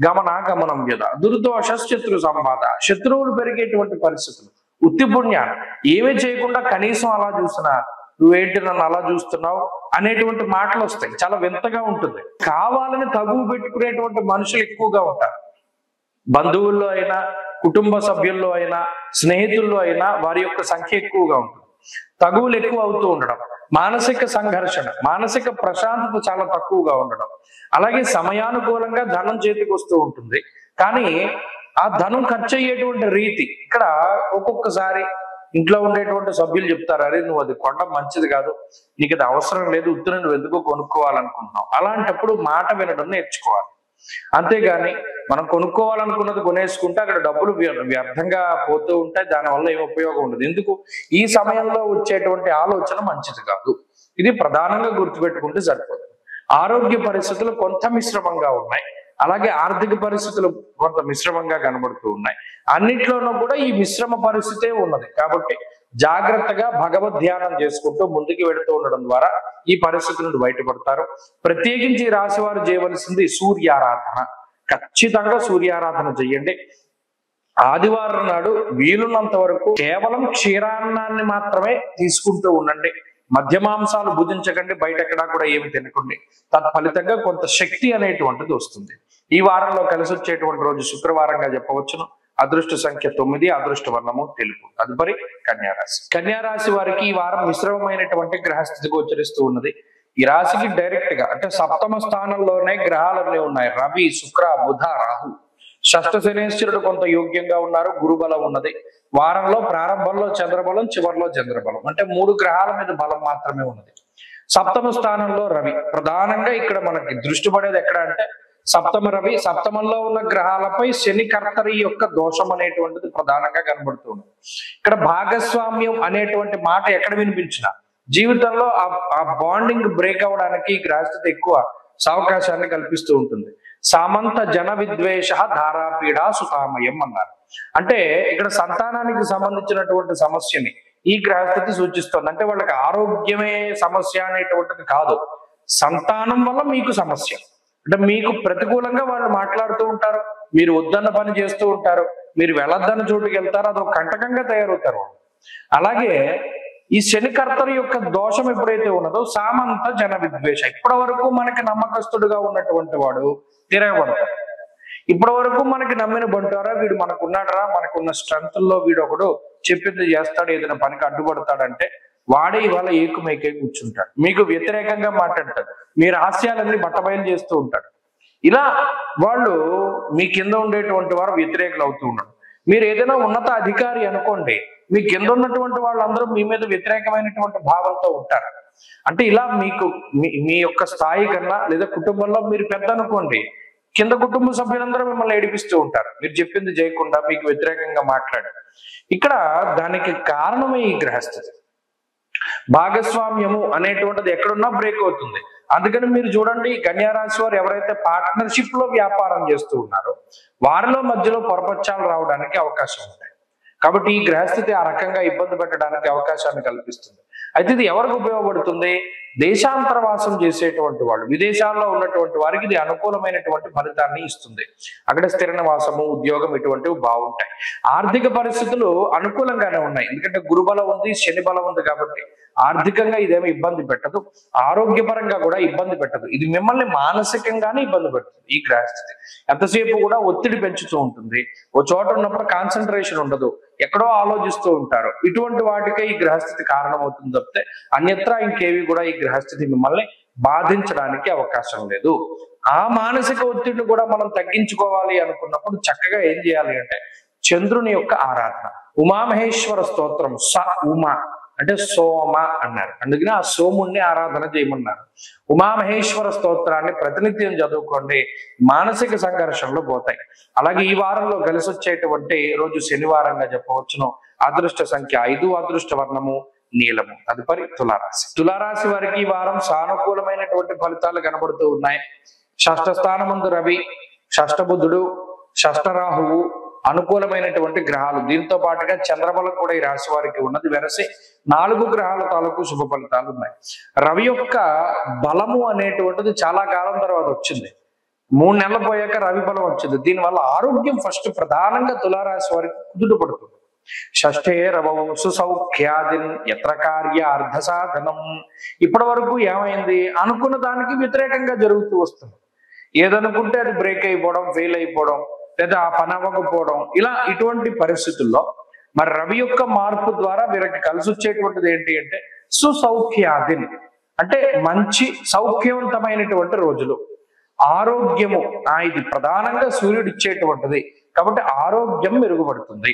గమనం వ్యధ దుర్దోష శత్రు సంపాద, శత్రువులు పెరిగేటువంటి పరిస్థితులు, ఉత్తి పుణ్యాలు ఏమీ చేయకుండా కనీసం అలా చూసినా నువ్వేంటి నన్ను అలా చూస్తున్నావు అనేటువంటి మాటలు వస్తాయి. చాలా వింతగా ఉంటుంది. కావాలని తగువు పెట్టుకునేటువంటి మనుషులు ఎక్కువగా ఉంటారు. బంధువుల్లో అయినా, కుటుంబ సభ్యుల్లో అయినా, స్నేహితుల్లో అయినా వారి యొక్క సంఖ్య ఎక్కువగా ఉంటుంది. తగువులు ఎక్కువ అవుతూ ఉండడం, మానసిక సంఘర్షణ, మానసిక ప్రశాంతత చాలా తక్కువగా ఉండడం, అలాగే సమయానుకూలంగా ధనం చేతికి వస్తూ ఉంటుంది. కానీ ఆ ధనం ఖర్చు అయ్యేటువంటి రీతి ఇక్కడ ఒక్కొక్కసారి ఇంట్లో ఉండేటువంటి సభ్యులు చెప్తారు, అరే నువ్వు అది కొనడం మంచిది కాదు, నీకు అది అవసరం లేదు, ఉత్తర నువ్వు ఎందుకో కొనుక్కోవాలనుకుంటున్నావు. అలాంటప్పుడు మాట వినడం నేర్చుకోవాలి. అంతేగాని మనం కొనుక్కోవాలనుకున్నది కొనేసుకుంటే అక్కడ డబ్బులు వ్యర్థంగా పోతూ ఉంటే దానివల్ల ఏం ఉపయోగం ఉండదు. ఎందుకు, ఈ సమయంలో వచ్చేటువంటి ఆలోచన మంచిది కాదు. ఇది ప్రధానంగా గుర్తుపెట్టుకుంటే సరిపోతుంది. ఆరోగ్య పరిస్థితులు కొంత మిశ్రమంగా ఉన్నాయి, అలాగే ఆర్థిక పరిస్థితులు కొంత మిశ్రమంగా కనబడుతూ ఉన్నాయి. అన్నిట్లోనూ కూడా ఈ మిశ్రమ పరిస్థితే ఉన్నది. కాబట్టి జాగ్రత్తగా భగవద్ ధ్యానం చేసుకుంటూ ముందుకు వెళుతూ ఉండడం ద్వారా ఈ పరిస్థితి నుండి బయటపడతారు. ప్రత్యేకించి ఈ రాశి వారు చేయవలసింది సూర్యారాధన. ఖచ్చితంగా సూర్యారాధన చెయ్యండి. ఆదివారం నాడు వీలున్నంత వరకు కేవలం క్షీరాన్నాన్ని మాత్రమే తీసుకుంటూ ఉండండి. మధ్యమాంసాలు భుజించకండి, బయట ఎక్కడా కూడా ఏమి తినకండి. తత్ఫలితంగా కొంత శక్తి అనేటువంటిది వస్తుంది. ఈ వారంలో కలిసి వచ్చేటువంటి రోజు శుక్రవారంగా చెప్పవచ్చును. అదృష్ట సంఖ్య 9, అదృష్ట వర్ణము తెలుపు. తదుపరి కన్యారాశి. కన్యారాశి వారికి ఈ వారం మిశ్రమమైనటువంటి గ్రహస్థితి గోచరిస్తూ ఉన్నది. ఈ రాశికి డైరెక్ట్ గా అంటే సప్తమ స్థానంలోనే గ్రహాలన్నీ ఉన్నాయి. రవి, శుక్ర, బుధ, రాహు. షష్ఠ శనేశ్వరుడు కొంత యోగ్యంగా ఉన్నారు, గురుబలం ఉన్నది. వారంలో ప్రారంభంలో చంద్రబలం, చివరిలో చంద్రబలం, అంటే 3 గ్రహాల మీద బలం మాత్రమే ఉన్నది. సప్తమ స్థానంలో రవి. ప్రధానంగా ఇక్కడ మనకి దృష్టి పడేది ఎక్కడ అంటే సప్తమ రవి, సప్తమంలో ఉన్న గ్రహాలపై శని కర్తరి యొక్క దోషం అనేటువంటిది ప్రధానంగా కనబడుతుంది. ఇక్కడ భాగస్వామ్యం అనేటువంటి మాట ఎక్కడ వినిపించినా జీవితంలో ఆ బాండింగ్ బ్రేక్ అవడానికి గ్రహస్థితి ఎక్కువ అవకాశాన్ని కల్పిస్తూ ఉంటుంది. సామంత జన విద్వేష ధారాపీడ సుతామయం అన్నారు. అంటే ఇక్కడ సంతానానికి సంబంధించినటువంటి సమస్యని ఈ గ్రహస్థితి సూచిస్తుంది. అంటే వాళ్ళకి ఆరోగ్యమే సమస్య అనేటువంటిది కాదు, సంతానం వల్ల మీకు సమస్య. అంటే మీకు ప్రతికూలంగా వాళ్ళు మాట్లాడుతూ ఉంటారు, మీరు వద్దన్న పని చేస్తూ ఉంటారు, మీరు వెళ్ళొద్దన్న చోటుకి వెళ్తారు, అదొక కంటకంగా తయారవుతారు. అలాగే ఈ శనికర్తరి యొక్క దోషం ఎప్పుడైతే ఉన్నదో సామంత జన విద్వేష, ఇప్పటి వరకు మనకి నమ్మకస్తుడుగా ఉన్నటువంటి వాడు తిరగబడతాడు. ఇప్పటి వరకు మనకి నమ్మిన బంటారా, వీడు మనకున్నాడరా, మనకున్న స్ట్రెంత్లో వీడు ఒకడు చెప్పింది చేస్తాడు, ఏదైనా పనికి అడ్డుపడతాడంటే వాడే ఇవాళ ఏకుమైకే కూర్చుంటాడు, మీకు వ్యతిరేకంగా మాట్లాడతాడు, మీ రహస్యాలన్నీ బట్టబయలు చేస్తూ ఉంటాడు. ఇలా వాళ్ళు మీ కింద ఉండేటువంటి వారు వ్యతిరేకులు అవుతూ ఉన్నారు. మీరు ఏదైనా ఉన్నత అధికారి అనుకోండి, మీ కింద ఉన్నటువంటి వాళ్ళందరూ మీ మీద వ్యతిరేకమైనటువంటి భావంతో ఉంటారు. అంటే ఇలా మీకు మీ యొక్క స్థాయి కన్నా లేదా కుటుంబంలో మీరు పెద్ద అనుకోండి, కింద కుటుంబ సభ్యులందరూ మిమ్మల్ని ఏడిపిస్తూ ఉంటారు, మీరు చెప్పింది చేయకుండా మీకు వ్యతిరేకంగా మాట్లాడారు. ఇక్కడ దానికి కారణమే ఈ గ్రహస్థితి. భాగస్వామ్యము అనేటువంటిది ఎక్కడున్నా బ్రేక్ అవుతుంది. అందుకని మీరు చూడండి, కన్యారాశి వారు ఎవరైతే పార్ట్నర్షిప్ లో వ్యాపారం చేస్తూ ఉన్నారో వారిలో మధ్యలో పొరపచ్చాలు రావడానికి అవకాశం ఉంటాయి. కాబట్టి ఈ గ్రహస్థితి ఆ రకంగా ఇబ్బంది పెట్టడానికి అవకాశాన్ని కల్పిస్తుంది. అయితే ఇది ఎవరికి ఉపయోగపడుతుంది? దేశాంతరవాసం చేసేటువంటి వాళ్ళు, విదేశాల్లో ఉన్నటువంటి వారికి ఇది అనుకూలమైనటువంటి ఫలితాన్ని ఇస్తుంది. అక్కడ స్థిర నివాసము, ఉద్యోగం ఇటువంటివి బాగుంటాయి. ఆర్థిక పరిస్థితులు అనుకూలంగానే ఉన్నాయి, ఎందుకంటే గురుబలం ఉంది, శని బలం ఉంది. కాబట్టి ఆర్థికంగా ఇదేమీ ఇబ్బంది పెట్టదు, ఆరోగ్యపరంగా కూడా ఇబ్బంది పెట్టదు. ఇది మిమ్మల్ని మానసికంగానే ఇబ్బంది పెడుతుంది. ఈ గ్రహస్థితి ఎంతసేపు కూడా ఒత్తిడి పెంచుతూ ఉంటుంది, ఓ చోట ఉన్నప్పుడు కాన్సన్ట్రేషన్ ఉండదు, ఎక్కడో ఆలోచిస్తూ ఉంటారు. ఇటువంటి వాటికే ఈ గ్రహస్థితి కారణమవుతుంది తప్పితే అన్యత్రా ఇంకేవి కూడా ఈ గ్రహస్థితి మిమ్మల్ని బాధించడానికి అవకాశం లేదు. ఆ మానసిక ఒత్తిడిని కూడా మనం తగ్గించుకోవాలి అనుకున్నప్పుడు చక్కగా ఏం చేయాలి అంటే చంద్రుని యొక్క ఆరాధన. ఉమామహేశ్వర స్తోత్రం, స ఉమా అంటే సోమ అన్నారు, అందుకని ఆ సోముణ్ణి ఆరాధన చేయమన్నారు. ఉమామహేశ్వర స్తోత్రాన్ని ప్రతినిత్యం చదువుకోండి, మానసిక సంఘర్షణలు పోతాయి. అలాగే ఈ వారంలో కలిసి వచ్చేటువంటి రోజు శనివారంగా చెప్పవచ్చును. అదృష్ట సంఖ్య 5, అదృష్ట వర్ణము నీలము. తదుపరి తులారాశి. తులారాశి వారికి ఈ వారం సానుకూలమైనటువంటి ఫలితాలు కనబడుతూ ఉన్నాయి. షష్ఠ స్థానమందు రవి, షష్ఠ బుధుడు, షష్ఠ రాహువు, అనుకూలమైనటువంటి గ్రహాలు. దీంతో పాటుగా చంద్రబలం కూడా ఈ రాశి వారికి ఉన్నది. వెరసి 4 గ్రహాల తాలూకు శుభ ఫలితాలు ఉన్నాయి. రవి యొక్క బలము అనేటువంటిది చాలా కాలం తర్వాత వచ్చింది. 3 నెలలు పోయాక రవి బలం వచ్చింది. దీనివల్ల ఆరోగ్యం ఫస్ట్ ప్రధానంగా తులారాశి వారికి కుదుట పడుతుంది. షష్ఠే రవౌ సుసౌఖ్యాదిన్ యత్ర కార్య అర్ధ సాధనం. ఇప్పటి వరకు ఏమైంది, అనుకున్న దానికి వ్యతిరేకంగా జరుగుతూ వస్తుంది. ఏదనుకుంటే అది బ్రేక్ అయిపోవడం, ఫెయిల్ అయిపోవడం, లేదా ఆ పని అవ్వకపోవడం, ఇలా ఇటువంటి పరిస్థితుల్లో మరి రవి యొక్క మార్పు ద్వారా వీరికి కలిసి వచ్చేటువంటిది ఏంటి అంటే సుసౌఖ్యాదిన్, అంటే మంచి సౌఖ్యవంతమైనటువంటి రోజులు. ఆరోగ్యము ఇది ప్రధానంగా సూర్యుడు ఇచ్చేటువంటిది కాబట్టి ఆరోగ్యం మెరుగుపడుతుంది.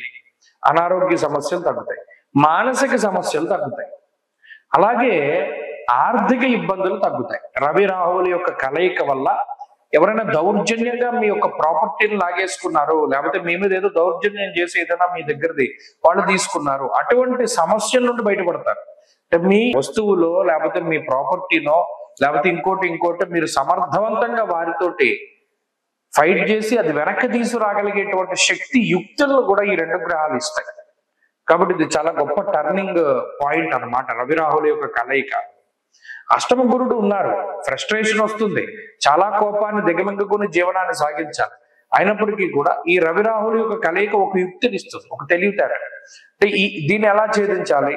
అనారోగ్య సమస్యలు తగ్గుతాయి, మానసిక సమస్యలు తగ్గుతాయి, అలాగే ఆర్థిక ఇబ్బందులు తగ్గుతాయి. రవి రాహువుల యొక్క కలయిక వల్ల ఎవరైనా దౌర్జన్యంగా మీ యొక్క ప్రాపర్టీని లాగేసుకున్నారు, లేకపోతే మీ మీద ఏదో దౌర్జన్యం చేసి ఏదైనా మీ దగ్గరది వాళ్ళు తీసుకున్నారు, అటువంటి సమస్యల నుండి బయటపడతారు. అంటే మీ వస్తువులో లేకపోతే మీ ప్రాపర్టీనో లేకపోతే ఇంకోటి మీరు సమర్థవంతంగా వారితోటి ఫైట్ చేసి అది వెనక్కి తీసుకురాగలిగేటువంటి శక్తి యుక్తులను కూడా ఈ 2 గ్రహాలు ఇస్తాయి. కాబట్టి ఇది చాలా గొప్ప టర్నింగ్ పాయింట్ అన్నమాట రవి రాహుల యొక్క కలయిక. అష్టమ గురుడు ఉన్నారు, ఫ్రస్ట్రేషన్ వస్తుంది, చాలా కోపాన్ని దిగమింగుకుని జీవనాన్ని సాగించాలి. అయినప్పటికీ కూడా ఈ రవి రాహుల యొక్క కలయిక ఒక యుక్తిని ఇస్తుంది, ఒక తెలివితేట. అంటే దీన్ని ఎలా ఛేదించాలి,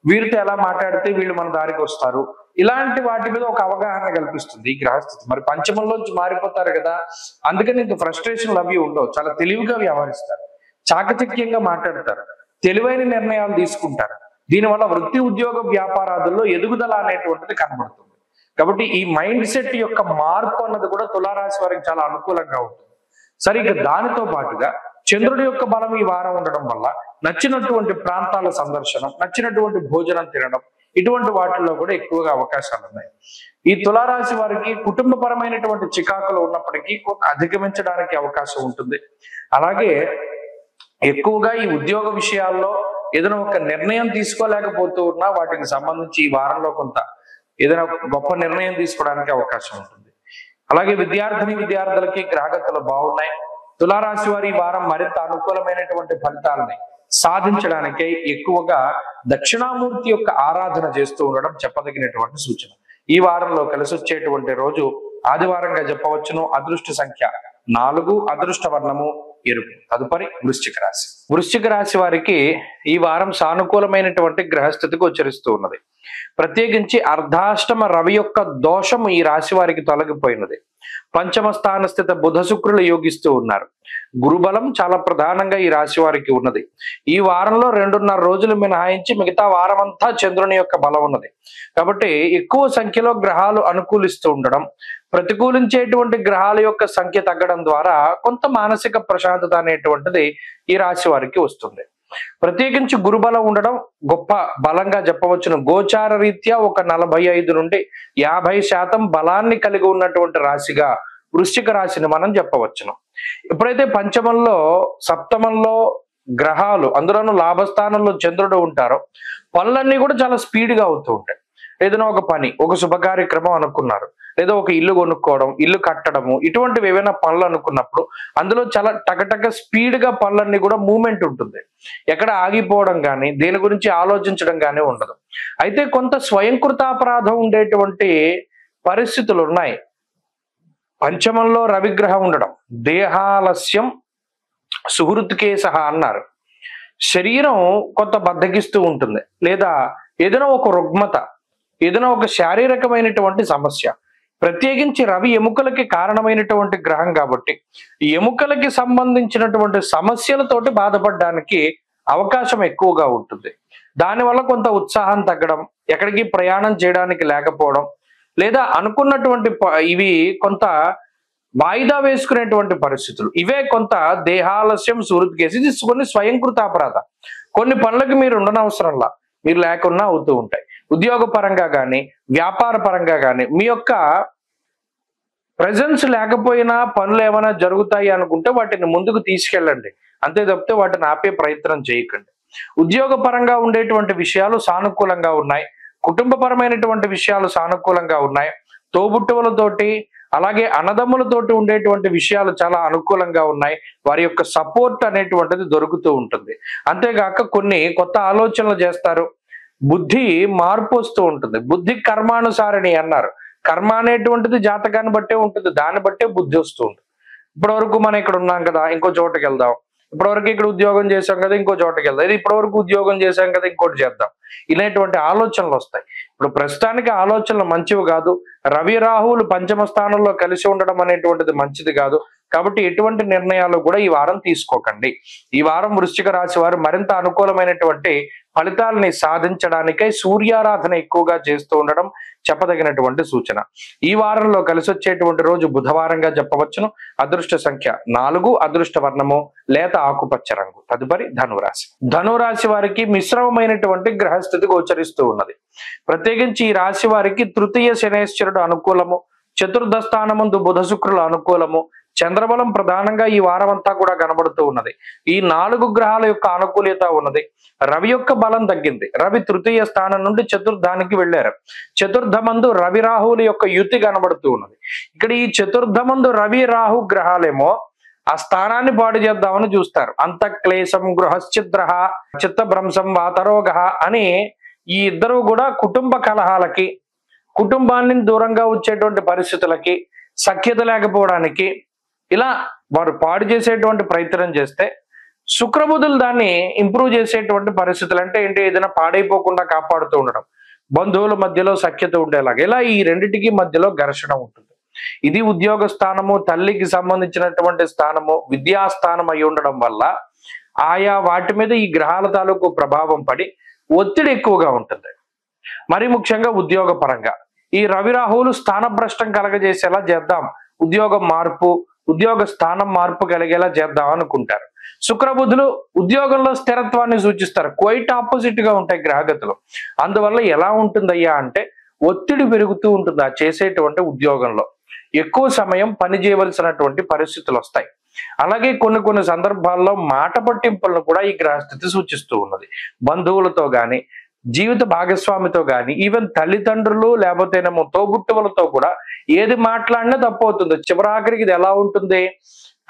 వీరితో ఎలా మాట్లాడితే వీళ్ళు మన దారికి వస్తారు, ఇలాంటి వాటి మీద ఒక అవగాహన కల్పిస్తుంది ఈ గ్రహస్థితి. మరి పంచమంలోంచి మారిపోతారు కదా, అందుకని ఇంక ఫ్రస్ట్రేషన్లు అవి ఉండవు. చాలా తెలివిగా వ్యవహరిస్తారు, చాకచక్యంగా మాట్లాడతారు, తెలివైన నిర్ణయాలు తీసుకుంటారు. దీనివల్ల వృత్తి ఉద్యోగ వ్యాపారాదుల్లో ఎదుగుదల అనేటువంటిది కనబడుతుంది. కాబట్టి ఈ మైండ్ సెట్ యొక్క మార్పు అన్నది కూడా తులారాశి వారికి చాలా అనుకూలంగా ఉంటుంది. సరిగ్గా దానితో పాటుగా చంద్రుడి యొక్క బలం ఈ వారం ఉండడం వల్ల నచ్చినటువంటి ప్రాంతాల సందర్శనం, నచ్చినటువంటి భోజనం తినడం, ఇటువంటి వాటిల్లో కూడా ఎక్కువగా అవకాశాలు ఉన్నాయి. ఈ తులారాశి వారికి కుటుంబపరమైనటువంటి చికాకులు ఉన్నప్పటికీ కొంత అధిగమించడానికి అవకాశం ఉంటుంది. అలాగే ఎక్కువగా ఈ ఉద్యోగ విషయాల్లో ఏదైనా ఒక నిర్ణయం తీసుకోలేకపోతూ ఉన్నా వాటికి సంబంధించి ఈ వారంలో కొంత ఏదైనా గొప్ప నిర్ణయం తీసుకోవడానికి అవకాశం ఉంటుంది. అలాగే విద్యార్థులకి గ్రహగతులు బాగున్నాయి. తులారాశి వారి ఈ వారం మరింత అనుకూలమైనటువంటి ఫలితాలని సాధించడానికై ఎక్కువగా దక్షిణామూర్తి యొక్క ఆరాధన చేస్తూ ఉండడం చెప్పదగినటువంటి సూచన. ఈ వారంలో కలిసి వచ్చేటువంటి రోజు ఆదివారంగా చెప్పవచ్చును. అదృష్ట సంఖ్య 4, అదృష్ట వర్ణము ఎరుపు. తదుపరి వృశ్చిక రాశి వారికి ఈ వారం సానుకూలమైనటువంటి గ్రహస్థితికి గోచరిస్తూ ఉన్నది. ప్రత్యేకించి అర్ధాష్టమ రవి యొక్క దోషము ఈ రాశి వారికి తొలగిపోయినది. పంచమ స్థాన స్థిత బుధ శుక్రులు యోగిస్తూ ఉన్నారు. గురుబలం చాలా ప్రధానంగా ఈ రాశి వారికి ఉన్నది. ఈ వారంలో 2.5 రోజులు మినహాయించి మిగతా వారం అంతా చంద్రుని యొక్క బలం ఉన్నది. కాబట్టి ఎక్కువ సంఖ్యలో గ్రహాలు అనుకూలిస్తూ ఉండడం, ప్రతికూలించేటువంటి గ్రహాల యొక్క సంఖ్య తగ్గడం ద్వారా కొంత మానసిక ప్రశాంతత అనేటువంటిది ఈ రాశి వారికి వస్తుంది. ప్రత్యేకించి గురుబలం ఉండడం గొప్ప బలంగా చెప్పవచ్చును. గోచార రీత్యా ఒక 45 నుండి 50% బలాన్ని కలిగి ఉన్నటువంటి రాశిగా వృశ్చిక రాశిని మనం చెప్పవచ్చును. ఎప్పుడైతే పంచమంలో సప్తమంలో గ్రహాలు అందులోనూ లాభస్థానంలో చంద్రుడు ఉంటారో పనులన్నీ కూడా చాలా స్పీడ్గా అవుతూ ఉంటాయి. ఏదైనా ఒక పని, ఒక శుభ కార్యక్రమం అనుకున్నారు, లేదా ఒక ఇల్లు కొనుక్కోవడం, ఇల్లు కట్టడము, ఇటువంటివి ఏవైనా పనులు అనుకున్నప్పుడు అందులో చాలా టకటక స్పీడ్గా పనులన్నీ కూడా మూమెంట్ ఉంటుంది. ఎక్కడ ఆగిపోవడం కానీ దేని గురించి ఆలోచించడం కానీ ఉండదు. అయితే కొంత స్వయంకృతాపరాధం ఉండేటువంటి పరిస్థితులు ఉన్నాయి. పంచమంలో రవిగ్రహం ఉండడం దేహాలస్యం సుహృత్కేశః అన్నారు. శరీరం కొంత బద్ధకిస్తూ ఉంటుంది, లేదా ఏదైనా ఒక రుగ్మత, ఏదైనా ఒక శారీరకమైనటువంటి సమస్య. ప్రత్యేకించి రవి ఎముకలకి కారణమైనటువంటి గ్రహం కాబట్టి ఎముకలకి సంబంధించినటువంటి సమస్యలతోటి బాధపడడానికి అవకాశం ఎక్కువగా ఉంటుంది. దానివల్ల కొంత ఉత్సాహం తగ్గడం, ఎక్కడికి ప్రయాణం చేయడానికి లేకపోవడం, లేదా అనుకున్నటువంటి ఇవి కొంత వాయిదా వేసుకునేటువంటి పరిస్థితులు, ఇవే కొంత దేహాలస్యం సుహృత్కేశ. ఇది కొన్ని స్వయంకృతాపరాధ. కొన్ని పనులకి మీరు ఉండనవసరంలా, మీరు లేకున్నా అవుతూ ఉంటాయి. ఉద్యోగ పరంగా కానీ వ్యాపార పరంగా కానీ మీ యొక్క ప్రెజెన్స్ లేకపోయినా పనులు ఏమైనా జరుగుతాయి అనుకుంటే వాటిని ముందుకు తీసుకెళ్ళండి, అంతే తప్పితే వాటిని ఆపే ప్రయత్నం చేయకండి. ఉద్యోగ పరంగా ఉండేటువంటి విషయాలు సానుకూలంగా ఉన్నాయి. కుటుంబపరమైనటువంటి విషయాలు సానుకూలంగా ఉన్నాయి. తోబుట్టువులతోటి అలాగే అన్నదమ్ములతోటి ఉండేటువంటి విషయాలు చాలా అనుకూలంగా ఉన్నాయి. వారి యొక్క సపోర్ట్ అనేటువంటిది దొరుకుతూ ఉంటుంది. అంతేగాక కొన్ని కొత్త ఆలోచనలు చేస్తారు. బుద్ధి మార్పు వస్తూ ఉంటుంది. బుద్ధి కర్మానుసారిణి అన్నారు. కర్మ అనేటువంటిది జాతకాన్ని బట్టే ఉంటుంది. దాన్ని బట్టే బుద్ధి వస్తూ ఉంటుంది. ఇప్పటి వరకు మనం ఇక్కడ ఉన్నాం కదా, ఇంకో చోటకి వెళ్దాం. ఇప్పటివరకు ఇక్కడ ఉద్యోగం చేసాం కదా, ఇంకో చోటకి వెళ్దాం. ఇది ఇప్పటివరకు ఉద్యోగం చేసాం కదా, ఇంకోటి చేద్దాం. ఇలాంటి ఆలోచనలు వస్తాయి. ఇప్పుడు ప్రస్తుతానికి ఆలోచనలు మంచివి కాదు. రవి రాహువులు పంచమ స్థానంలో కలిసి ఉండడం అనేటువంటిది మంచిది కాదు. కాబట్టి ఎటువంటి నిర్ణయాలు కూడా ఈ వారం తీసుకోకండి. ఈ వారం వృశ్చిక రాశి వారు మరింత అనుకూలమైనటువంటి ఫలితాలని సాధించడానికై సూర్యారాధన ఎక్కువగా చేస్తూ ఉండడం చెప్పదగినటువంటి సూచన. ఈ వారంలో కలిసి వచ్చేటువంటి రోజు బుధవారంగా చెప్పవచ్చును. అదృష్ట సంఖ్య 4, అదృష్ట వర్ణము లేత ఆకుపచ్చ రంగు. తదుపరి ధనురాశి. ధనురాశి వారికి మిశ్రమమైనటువంటి గ్రహస్థితి గోచరిస్తూ ఉన్నది. ప్రత్యేకించి ఈ రాశి వారికి తృతీయ శనేశ్వరుడు అనుకూలము, చతుర్థ స్థానమందు బుధ శుక్రులు అనుకూలము, చంద్రబలం ప్రధానంగా ఈ వారం అంతా కూడా కనబడుతూ ఉన్నది. ఈ 4 గ్రహాల యొక్క అనుకూల్యత ఉన్నది. రవి యొక్క బలం తగ్గింది. రవి తృతీయ స్థానం నుండి చతుర్థానికి వెళ్ళారు. చతుర్థమందు రవి రాహువుల యొక్క యుతి కనబడుతూ ఉన్నది. ఇక్కడ ఈ చతుర్థమందు రవి రాహు గ్రహాలేమో ఆ స్థానాన్ని పాడు చేద్దామని చూస్తారు. అంతఃక్లేశం గృహశ్చిద్ర చిత్తభ్రంశం వాతరోగ అని ఈ ఇద్దరు కూడా కుటుంబ కలహాలకి, కుటుంబాన్ని దూరంగా వచ్చేటువంటి పరిస్థితులకి, సఖ్యత లేకపోవడానికి ఇలా వారు పాడు చేసేటువంటి ప్రయత్నం చేస్తే శుక్రబుధులు దాన్ని ఇంప్రూవ్ చేసేటువంటి పరిస్థితులు. అంటే ఏంటి? ఏదైనా పాడైపోకుండా కాపాడుతూ ఉండడం, బంధువుల మధ్యలో సఖ్యత ఉండేలాగా, ఇలా ఈ రెండిటికి మధ్యలో ఘర్షణ ఉంటుంది. ఇది ఉద్యోగ స్థానము, తల్లికి సంబంధించినటువంటి స్థానము, విద్యాస్థానం అయి ఉండడం వల్ల ఆయా వాటి మీద ఈ గ్రహాల తాలూకు ప్రభావం పడి ఒత్తిడి ఎక్కువగా ఉంటుంది. మరి ముఖ్యంగా ఉద్యోగ పరంగా ఈ రవి రాహువులు స్థానభ్రష్టం కలగజేసేలా చేద్దాం, ఉద్యోగం మార్పు, ఉద్యోగ స్థానం మార్పు కలిగేలా చేద్దాం అనుకుంటారు. శుక్రబుధులు ఉద్యోగంలో స్థిరత్వాన్ని సూచిస్తారు. క్వైట్ ఆపోజిట్ గా ఉంటాయి గ్రహగతులు. అందువల్ల ఎలా ఉంటుందయ్యా అంటే ఒత్తిడి పెరుగుతూ ఉంటుంది. ఆ చేసేటువంటి ఉద్యోగంలో ఎక్కువ సమయం పని చేయవలసినటువంటి పరిస్థితులు వస్తాయి. అలాగే కొన్ని సందర్భాల్లో మాట పట్టింపులను కూడా ఈ గ్రహస్థితి సూచిస్తూ ఉన్నది. బంధువులతో గాని, జీవిత భాగస్వామితో గాని, ఈవెన్ తల్లిదండ్రులు లేకపోతేనేమో తోబుట్టువులతో కూడా ఏది మాట్లాడినా తప్పు అవుతుంది. చివరాఖరికి ఇది ఎలా ఉంటుంది?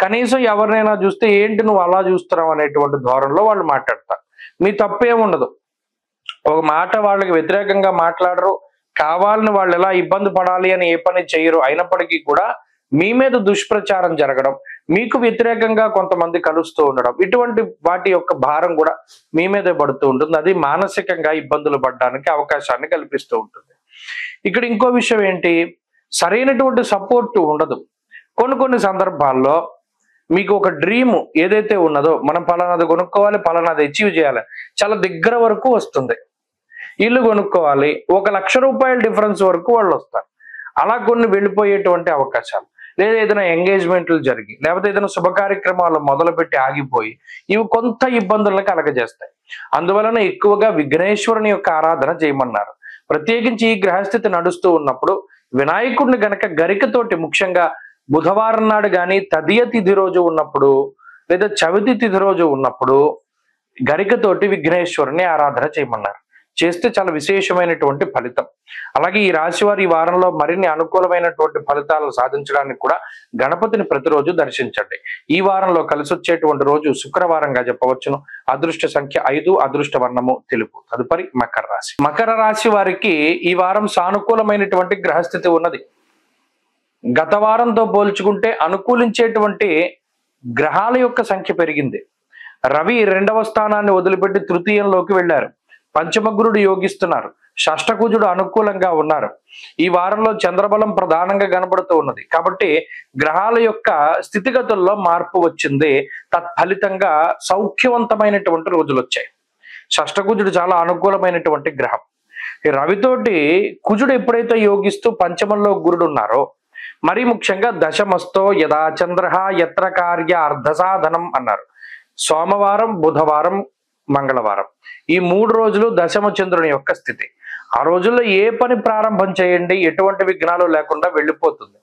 కనీసం ఎవరినైనా చూస్తే ఏంటి నువ్వు అలా చూస్తున్నావు అనేటువంటి ధోరణిలో వాళ్ళు మాట్లాడతారు. మీ తప్పేముండదు. ఒక మాట వాళ్ళకి వ్యతిరేకంగా మాట్లాడరు. కావాలని వాళ్ళు ఎలా ఇబ్బంది పడాలి అని ఏ పని చేయరు. అయినప్పటికీ కూడా మీ మీద దుష్ప్రచారం జరగడం, మీకు వ్యతిరేకంగా కొంతమంది కలుస్తూ ఉండడం, ఇటువంటి వాటి యొక్క భారం కూడా మీ మీదే పడుతూ ఉంటుంది. అది మానసికంగా ఇబ్బందులు పడడానికి అవకాశాన్ని కల్పిస్తూ ఉంటుంది. ఇక్కడ ఇంకో విషయం ఏంటి? సరైనటువంటి సపోర్ట్ ఉండదు. కొన్ని సందర్భాల్లో మీకు ఒక డ్రీమ్ ఏదైతే ఉన్నదో, మనం పలానాది కొనుక్కోవాలి, పలానాది అచీవ్ చేయాలి, చాలా దగ్గర వరకు వస్తుంది. ఇల్లు కొనుక్కోవాలి, 1 లక్ష రూపాయల డిఫరెన్స్ వరకు వాళ్ళు వస్తారు. అలా కొన్ని వెళ్ళిపోయేటువంటి అవకాశాలు, లేదా ఏదైనా ఎంగేజ్మెంట్లు జరిగి, లేకపోతే ఏదైనా శుభ కార్యక్రమాలు మొదలుపెట్టి ఆగిపోయి ఇవి కొంత ఇబ్బందులను కలగజేస్తాయి. అందువలన ఎక్కువగా విఘ్నేశ్వరుని యొక్క ఆరాధన చేయమన్నారు. ప్రత్యేకించి ఈ గ్రహస్థితి నడుస్తూ ఉన్నప్పుడు వినాయకుడిని గనక గరికతోటి, ముఖ్యంగా బుధవారం నాడు కానీ, తదియ తిథి రోజు ఉన్నప్పుడు, లేదా చవితి తిథి రోజు ఉన్నప్పుడు గరికతోటి విఘ్నేశ్వరుని ఆరాధన చేయమన్నారు. చేస్తే చాలా విశేషమైనటువంటి ఫలితం. అలాగే ఈ రాశి వారు ఈ వారంలో మరిన్ని అనుకూలమైనటువంటి ఫలితాలు సాధించడానికి కూడా గణపతిని ప్రతిరోజు దర్శించండి. ఈ వారంలో కలిసి వచ్చేటువంటి రోజు శుక్రవారంగా చెప్పవచ్చును. అదృష్ట సంఖ్య 5, అదృష్ట వర్ణము తెలుపు. తదుపరి మకర రాశి. మకర రాశి వారికి ఈ వారం సానుకూలమైనటువంటి గ్రహస్థితి ఉన్నది. గత వారంతో పోల్చుకుంటే అనుకూలించేటువంటి గ్రహాల యొక్క సంఖ్య పెరిగింది. రవి 2వ స్థానాన్ని వదిలిపెట్టి తృతీయంలోకి వెళ్ళారు. పంచమగురుడు యోగిస్తున్నారు. షష్టకుజుడు అనుకూలంగా ఉన్నారు. ఈ వారంలో చంద్రబలం ప్రధానంగా కనబడుతూ ఉన్నది. కాబట్టి గ్రహాల యొక్క స్థితిగతుల్లో మార్పు వచ్చింది. తత్ఫలితంగా సౌఖ్యవంతమైనటువంటి రోజులు వచ్చాయి. షష్టకుజుడు చాలా అనుకూలమైనటువంటి గ్రహం. ఈ రవితోటి కుజుడు ఎప్పుడైతే యోగిస్తూ పంచమంలో గురుడు ఉన్నారో, మరీ ముఖ్యంగా దశమస్తో యదా చంద్ర యత్ర కార్య అర్ధ సాధనం అన్నారు. సోమవారం, బుధవారం, మంగళవారం ఈ 3 రోజులు దశమ చంద్రుని యొక్క స్థితి. ఆ రోజుల్లో ఏ పని ప్రారంభం చేయండి, ఎటువంటి విఘ్నాలు లేకుండా వెళ్ళిపోతుంది.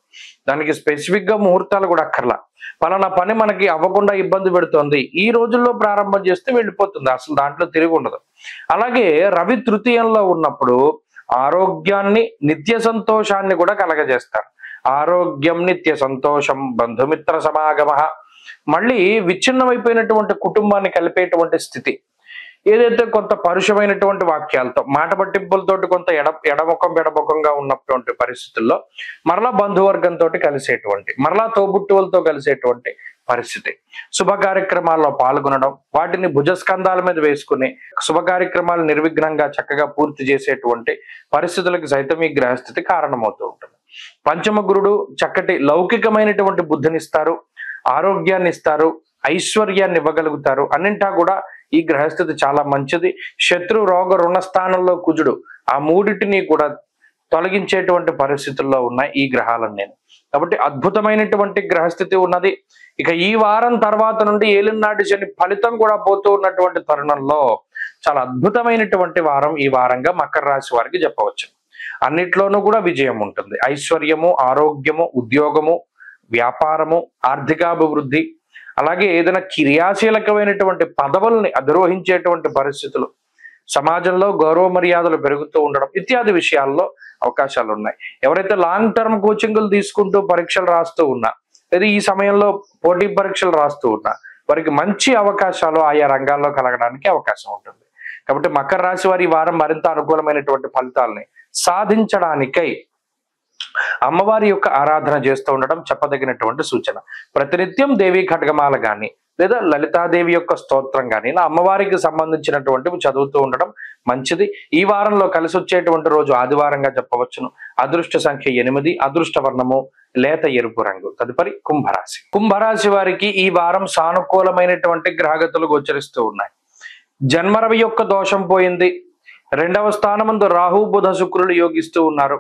దానికి స్పెసిఫిక్ గా ముహూర్తాలు కూడా అక్కర్లా. పలానా పని మనకి అవ్వకుండా ఇబ్బంది పెడుతోంది, ఈ రోజుల్లో ప్రారంభం చేస్తే వెళ్ళిపోతుంది. అసలు దాంట్లో తిరిగి ఉండదు. అలాగే రవి తృతీయంలో ఉన్నప్పుడు ఆరోగ్యాన్ని, నిత్య సంతోషాన్ని కూడా కలగజేస్తారు. ఆరోగ్యం నిత్య సంతోషం బంధుమిత్ర సమాగమ. మళ్ళీ విచ్ఛిన్నమైపోయినటువంటి కుటుంబాన్ని కలిపేటువంటి స్థితి, ఏదైతే కొంత పరుషమైనటువంటి వాక్యాలతో మాట పట్టింపులతోటి కొంత ఎడముఖంగా ఉన్నటువంటి పరిస్థితుల్లో మరలా బంధువర్గంతో కలిసేటువంటి, మరలా తోబుట్టువులతో కలిసేటువంటి పరిస్థితి, శుభ కార్యక్రమాల్లో పాల్గొనడం, వాటిని భుజస్కంధాల మీద వేసుకుని శుభ కార్యక్రమాలు నిర్విఘ్నంగా చక్కగా పూర్తి చేసేటువంటి పరిస్థితులకు సైతం ఈ గ్రహస్థితి కారణమవుతూ ఉంటుంది. పంచమ గురుడు చక్కటి లౌకికమైనటువంటి బుద్ధినిస్తారు, ఆరోగ్యాన్ని ఇస్తారు, ఐశ్వర్యాన్ని ఇవ్వగలుగుతారు. అన్నింటా కూడా ఈ గ్రహస్థితి చాలా మంచిది. శత్రు రోగ రుణ స్థానంలో కుజుడు, ఆ మూడిటిని కూడా తొలగించేటువంటి పరిస్థితుల్లో ఉన్నాయి ఈ గ్రహాలను నేను. కాబట్టి అద్భుతమైనటువంటి గ్రహస్థితి ఉన్నది. ఇక ఈ వారం తర్వాత నుండి ఏలినాటి శని ఫలితం కూడా పోతూ ఉన్నటువంటి తరుణంలో చాలా అద్భుతమైనటువంటి వారం ఈ వారంగా మకర రాశి వారికి చెప్పవచ్చు. అన్నిట్లోనూ కూడా విజయం ఉంటుంది. ఐశ్వర్యము, ఆరోగ్యము, ఉద్యోగము, వ్యాపారము, ఆర్థికాభివృద్ధి, అలాగే ఏదైనా క్రియాశీలకమైనటువంటి పదవుల్ని అధిరోహించేటువంటి పరిస్థితులు, సమాజంలో గౌరవ మర్యాదలు పెరుగుతూ ఉండడం ఇత్యాది విషయాల్లో అవకాశాలు ఉన్నాయి. ఎవరైతే లాంగ్ టర్మ్ కోచింగ్లు తీసుకుంటూ పరీక్షలు రాస్తూ ఉన్నా, లేదా ఈ సమయంలో పోటీ పరీక్షలు రాస్తూ ఉన్నా, వారికి మంచి అవకాశాలు ఆయా రంగాల్లో కలగడానికి అవకాశం ఉంటుంది. కాబట్టి మకర రాశి వారి వారం మరింత అనుకూలమైనటువంటి ఫలితాలని సాధించడానికై అమ్మవారి యొక్క ఆరాధన చేస్తూ ఉండడం చెప్పదగినటువంటి సూచన. ప్రతినిత్యం దేవి ఖడ్గమాల గాని లేదా లలితాదేవి యొక్క స్తోత్రం కానీ ఇలా అమ్మవారికి సంబంధించినటువంటివి చదువుతూ ఉండడం మంచిది. ఈ వారంలో కలిసి వచ్చేటువంటి రోజు ఆదివారంగా చెప్పవచ్చును. అదృష్ట సంఖ్య 8, అదృష్ట వర్ణము లేత ఎరుపు రంగు. తదుపరి కుంభరాశి. కుంభరాశి వారికి ఈ వారం సానుకూలమైనటువంటి గ్రహగతులు గోచరిస్తూ ఉన్నాయి. జన్మరవి యొక్క దోషం పోయింది. 2వ స్థానమందు రాహు బుధ శుక్రులు యోగిస్తూ ఉన్నారు.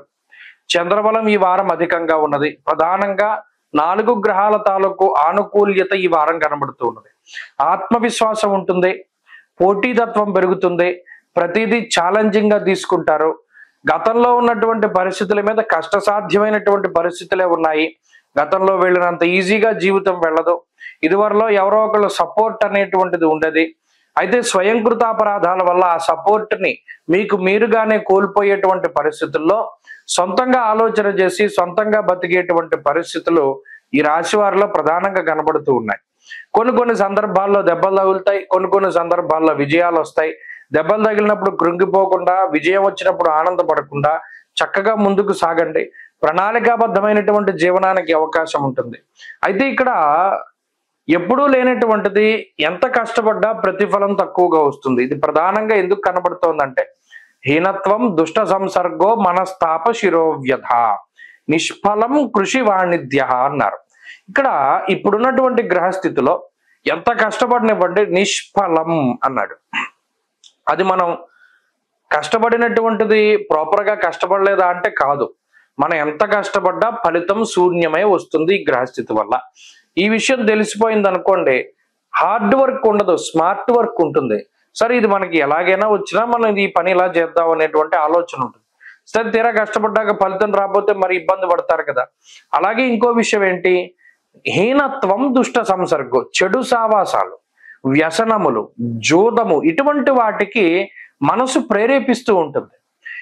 చంద్రబలం ఈ వారం అధికంగా ఉన్నది. ప్రధానంగా 4 గ్రహాల తాలూకు ఆనుకూల్యత ఈ వారం కనబడుతూ ఉన్నది. ఆత్మవిశ్వాసం ఉంటుంది, పోటీతత్వం పెరుగుతుంది, ప్రతిదీ ఛాలెంజింగ్ గా తీసుకుంటారు. గతంలో ఉన్నటువంటి పరిస్థితుల మీద కష్టసాధ్యమైనటువంటి పరిస్థితులే ఉన్నాయి. గతంలో వెళ్ళినంత ఈజీగా జీవితం వెళ్ళదు. ఇదివరలో ఎవరో ఒకళ్ళు సపోర్ట్ అనేటువంటిది ఉండేది. అయితే స్వయంకృతాపరాధాల వల్ల ఆ సపోర్ట్ ని మీకు మీరుగానే కోల్పోయేటువంటి పరిస్థితుల్లో సొంతంగా ఆలోచన చేసి సొంతంగా బతికేటువంటి పరిస్థితులు ఈ రాశి వారిలో ప్రధానంగా కనబడుతూ ఉన్నాయి. కొన్ని సందర్భాల్లో దెబ్బలు తగులుతాయి, కొన్ని సందర్భాల్లో విజయాలు వస్తాయి. దెబ్బలు తగిలినప్పుడు కృంగిపోకుండా, విజయం వచ్చినప్పుడు ఆనందపడకుండా చక్కగా ముందుకు సాగండి. ప్రణాళికాబద్ధమైనటువంటి జీవనానికి అవకాశం ఉంటుంది. అయితే ఇక్కడ ఎప్పుడూ లేనటువంటిది, ఎంత కష్టపడ్డా ప్రతిఫలం తక్కువగా వస్తుంది. ఇది ప్రధానంగా ఎందుకు కనబడుతోందంటే హీనత్వం దుష్ట సంసర్గో మనస్తాప శిరోవ్యధ నిష్ఫలం కృషి వాణిజ్య అన్నారు. ఇక్కడ ఇప్పుడున్నటువంటి గ్రహస్థితిలో ఎంత కష్టపడినవ్వండి నిష్ఫలం అన్నాడు. అది మనం కష్టపడినటువంటిది ప్రాపర్గా కష్టపడలేదా అంటే కాదు. మనం ఎంత కష్టపడ్డా ఫలితం శూన్యమై వస్తుంది ఈ గ్రహస్థితి వల్ల. ఈ విషయం తెలిసిపోయింది అనుకోండి, హార్డ్ వర్క్ ఉండదు, స్మార్ట్ వర్క్ ఉంటుంది. సరే ఇది మనకి ఎలాగైనా వచ్చినా మనం ఈ పని ఇలా చేద్దాం అనేటువంటి ఆలోచన ఉంటుంది. సరే తీరా కష్టపడ్డాక ఫలితం రాకపోతే మరి ఇబ్బంది పడతారు కదా. అలాగే ఇంకో విషయం ఏంటి, హీనత్వం దుష్ట సంసర్గం, చెడు సావాసాలు, వ్యసనములు, జూదము ఇటువంటి వాటికి మనసు ప్రేరేపిస్తూ ఉంటుంది.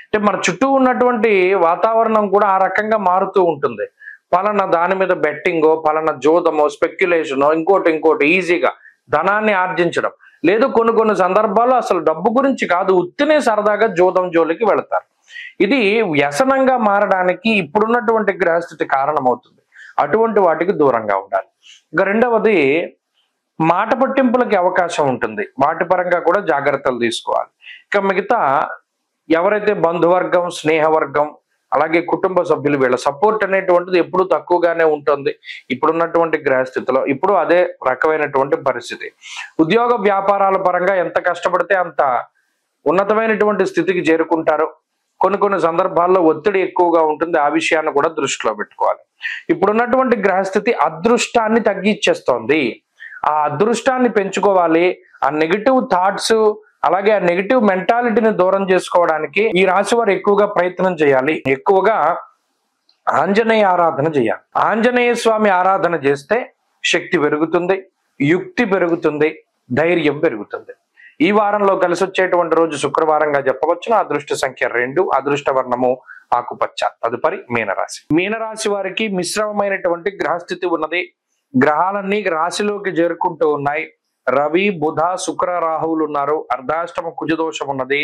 అంటే మన చుట్టూ ఉన్నటువంటి వాతావరణం కూడా ఆ రకంగా మారుతూ ఉంటుంది. పలానా దాని మీద బెట్టింగో, పలానా జూదమో, స్పెక్యులేషనో, ఇంకోటి ఈజీగా ధనాన్ని ఆర్జించడం లేదు. కొన్ని సందర్భాల్లో అసలు డబ్బు గురించి కాదు, ఉత్తినే సరదాగా జూదం జోలికి వెళతారు. ఇది వ్యసనంగా మారడానికి ఇప్పుడున్నటువంటి గ్రహస్థితి కారణమవుతుంది. అటువంటి వాటికి దూరంగా ఉండాలి. ఇక రెండవది మాట పట్టింపులకి అవకాశం ఉంటుంది. వాటి పరంగా కూడా జాగ్రత్తలు తీసుకోవాలి. ఇక మిగతా ఎవరైతే బంధువర్గం, స్నేహవర్గం, అలాగే కుటుంబ సభ్యులు వీళ్ళ సపోర్ట్ అనేటువంటిది ఎప్పుడు తక్కువగానే ఉంటుంది ఇప్పుడున్నటువంటి గ్రహస్థితిలో. ఇప్పుడు అదే రకమైనటువంటి పరిస్థితి. ఉద్యోగ వ్యాపారాల పరంగా ఎంత కష్టపడితే అంత ఉన్నతమైనటువంటి స్థితికి చేరుకుంటారు. కొన్ని సందర్భాల్లో ఒత్తిడి ఎక్కువగా ఉంటుంది. ఆ విషయాన్ని కూడా దృష్టిలో పెట్టుకోవాలి. ఇప్పుడున్నటువంటి గ్రహస్థితి అదృష్టాన్ని తగ్గించేస్తోంది. ఆ అదృష్టాన్ని పెంచుకోవాలి. ఆ నెగిటివ్ థాట్స్, అలాగే ఆ నెగిటివ్ మెంటాలిటీని దూరం చేసుకోవడానికి ఈ రాశి వారు ఎక్కువగా ప్రయత్నం చేయాలి. ఎక్కువగా ఆంజనేయ ఆరాధన చేయాలి. ఆంజనేయ స్వామి ఆరాధన చేస్తే శక్తి పెరుగుతుంది, యుక్తి పెరుగుతుంది, ధైర్యం పెరుగుతుంది. ఈ వారంలో కలిసి వచ్చేటువంటి రోజు శుక్రవారంగా చెప్పవచ్చును. అదృష్ట సంఖ్య 2, అదృష్ట వర్ణము ఆకుపచ్చ. తదుపరి మీనరాశి. మీనరాశి వారికి మిశ్రమమైనటువంటి గ్రహస్థితి ఉన్నది. గ్రహాలన్నీ రాశిలోకి చేరుకుంటూ ఉన్నాయి. రవి, బుధ, శుక్ర, రాహువులు ఉన్నారు. అర్ధాష్టమ కుజదోషం ఉన్నది.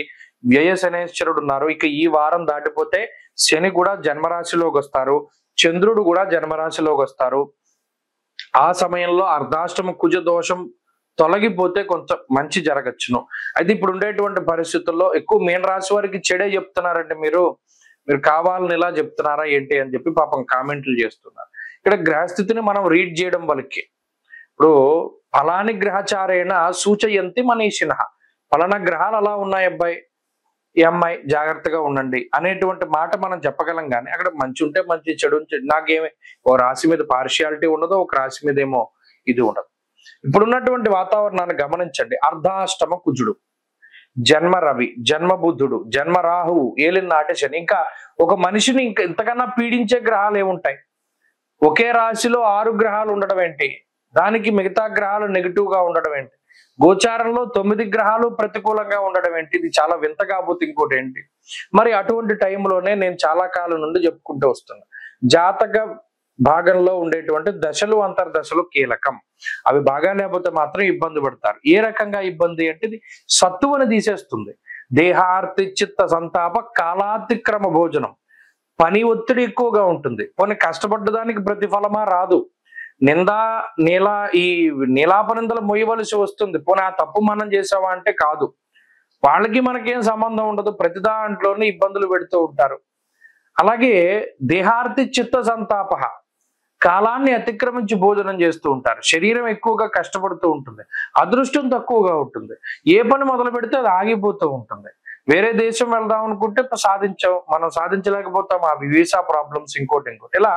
వ్యయ శనేశ్వరుడు ఉన్నారు. ఇక ఈ వారం దాటిపోతే శని కూడా జన్మరాశిలోకి వస్తారు. చంద్రుడు కూడా జన్మరాశిలోకి వస్తారు. ఆ సమయంలో అర్ధాష్టమ కుజ దోషం తొలగిపోతే కొంచెం మంచి జరగచ్చును. అయితే ఇప్పుడు ఉండేటువంటి పరిస్థితుల్లో ఎక్కువ మీనరాశి వారికి చెడే చెప్తున్నారంటే మీరు కావాలని ఇలా చెప్తున్నారా ఏంటి అని చెప్పి పాపం కామెంట్లు చేస్తున్నారు. ఇక్కడ గ్రహస్థితిని మనం రీడ్ చేయడం వల్లకి ఇప్పుడు ఫలాని గ్రహచారేణ సూచయంతి మనీషిన, ఫలానా గ్రహాలు అలా ఉన్నాయి అబ్బాయి, ఈ అమ్మాయి జాగ్రత్తగా ఉండండి అనేటువంటి మాట మనం చెప్పగలం. కానీ అక్కడ మంచి ఉంటే మంచి, చెడు ఉంటే నాకేమి ఓ రాశి మీద పార్షియాలిటీ ఉండదు, ఒక రాశి మీద ఏమో ఇది ఉండదు. ఇప్పుడున్నటువంటి వాతావరణాన్ని గమనించండి. అర్ధాష్టమ కుజుడు, జన్మ రవి, జన్మ బుద్ధుడు, జన్మ రాహువు, ఏలిన నాటి శని. ఇంకా ఒక మనిషిని ఇంకా ఇంతకన్నా పీడించే గ్రహాలు ఏముంటాయి? ఒకే రాశిలో 6 గ్రహాలు ఉండడం ఏంటి? దానికి మిగతా గ్రహాలు నెగిటివ్ గా ఉండడం ఏంటి? గోచారంలో 9 గ్రహాలు ప్రతికూలంగా ఉండడం ఏంటి? ఇది చాలా వింత. కాబోతే ఇంకోటి ఏంటి మరి? అటువంటి టైంలోనే నేను చాలా కాలం నుండి చెప్పుకుంటూ వస్తున్నా, జాతక భాగంలో ఉండేటువంటి దశలు, అంతర్దశలు కీలకం. అవి బాగా లేకపోతే మాత్రం ఇబ్బంది పడతారు. ఏ రకంగా ఇబ్బంది అంటే ఇది సత్తువని తీసేస్తుంది. దేహార్తి చిత్త సంతాప కాలాతిక్రమ భోజనం. పని ఒత్తిడి ఎక్కువగా ఉంటుంది. కొన్ని కష్టపడ్డదానికి ప్రతిఫలమా రాదు. ఈ నీలాపనిందలు మొయ్యవలసి వస్తుంది. పోనీ ఆ తప్పు మనం చేసావా అంటే కాదు. వాళ్ళకి మనకేం సంబంధం ఉండదు. ప్రతి దాంట్లోనే ఇబ్బందులు పెడుతూ ఉంటారు. అలాగే దేహార్తి చిత్త సంతాప, కాలాన్ని అతిక్రమించి భోజనం చేస్తూ ఉంటారు. శరీరం ఎక్కువగా కష్టపడుతూ ఉంటుంది. అదృష్టం తక్కువగా ఉంటుంది. ఏ పని మొదలు పెడితే అది ఆగిపోతూ ఉంటుంది. వేరే దేశం వెళ్దాం అనుకుంటే మనం సాధించలేకపోతాం. ఆ వీసా ప్రాబ్లమ్స్, ఇంకోటి ఇలా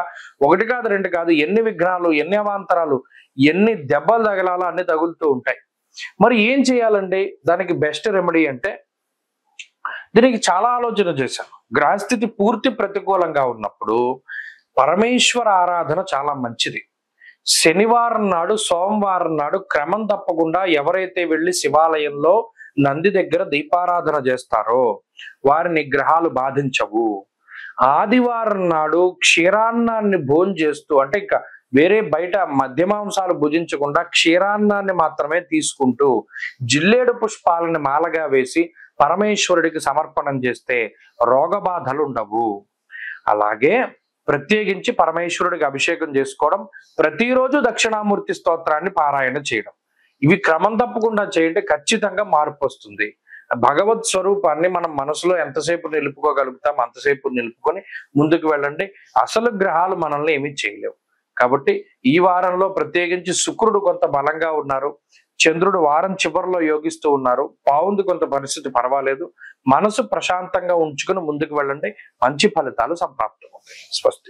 1 కాదు 2 కాదు, ఎన్ని విఘ్నాలు, ఎన్ని అవాంతరాలు, ఎన్ని దెబ్బలు తగలాలో అన్ని తగులుతూ ఉంటాయి. మరి ఏం చేయాలండి? దానికి బెస్ట్ రెమెడీ అంటే దీనికి చాలా ఆలోచన చేశాను. గ్రహస్థితి పూర్తి ప్రతికూలంగా ఉన్నప్పుడు పరమేశ్వర ఆరాధన చాలా మంచిది. శనివారం నాడు, సోమవారం నాడు క్రమం తప్పకుండా ఎవరైతే వెళ్ళి శివాలయంలో నంది దగ్గర దీపారాధన చేస్తారో వారిని గ్రహాలు బాధించవు. ఆదివారం నాడు క్షీరాన్నాన్ని భోంచేస్తూ, అంటే ఇంకా వేరే బయట మద్యమాంసాలు భుజించకుండా క్షీరాన్నాన్ని మాత్రమే తీసుకుంటూ జిల్లేడు పుష్పాలని మాలగా వేసి పరమేశ్వరుడికి సమర్పణం చేస్తే రోగ బాధలు ఉండవు. అలాగే ప్రత్యేకించి పరమేశ్వరుడికి అభిషేకం చేసుకోవడం, ప్రతిరోజు దక్షిణామూర్తి స్తోత్రాన్ని పారాయణ చేయడం, ఇవి క్రమం తప్పకుండా చేయండి. ఖచ్చితంగా మార్పు వస్తుంది. భగవత్ స్వరూపాన్ని మనం మనసులో ఎంతసేపు నిలుపుకోగలుగుతాం అంతసేపు నిలుపుకొని ముందుకు వెళ్ళండి. అసలు గ్రహాలు మనల్ని ఏమీ చేయలేవు. కాబట్టి ఈ వారంలో ప్రత్యేకించి శుక్రుడు కొంత బలంగా ఉన్నారు. చంద్రుడు వారం చివరిలో యోగిస్తూ ఉన్నారు. బాగుంది, కొంత పరిస్థితి పర్వాలేదు. మనసు ప్రశాంతంగా ఉంచుకుని ముందుకు వెళ్ళండి. మంచి ఫలితాలు సంప్రాప్తం అవుతాయి. స్వస్తి.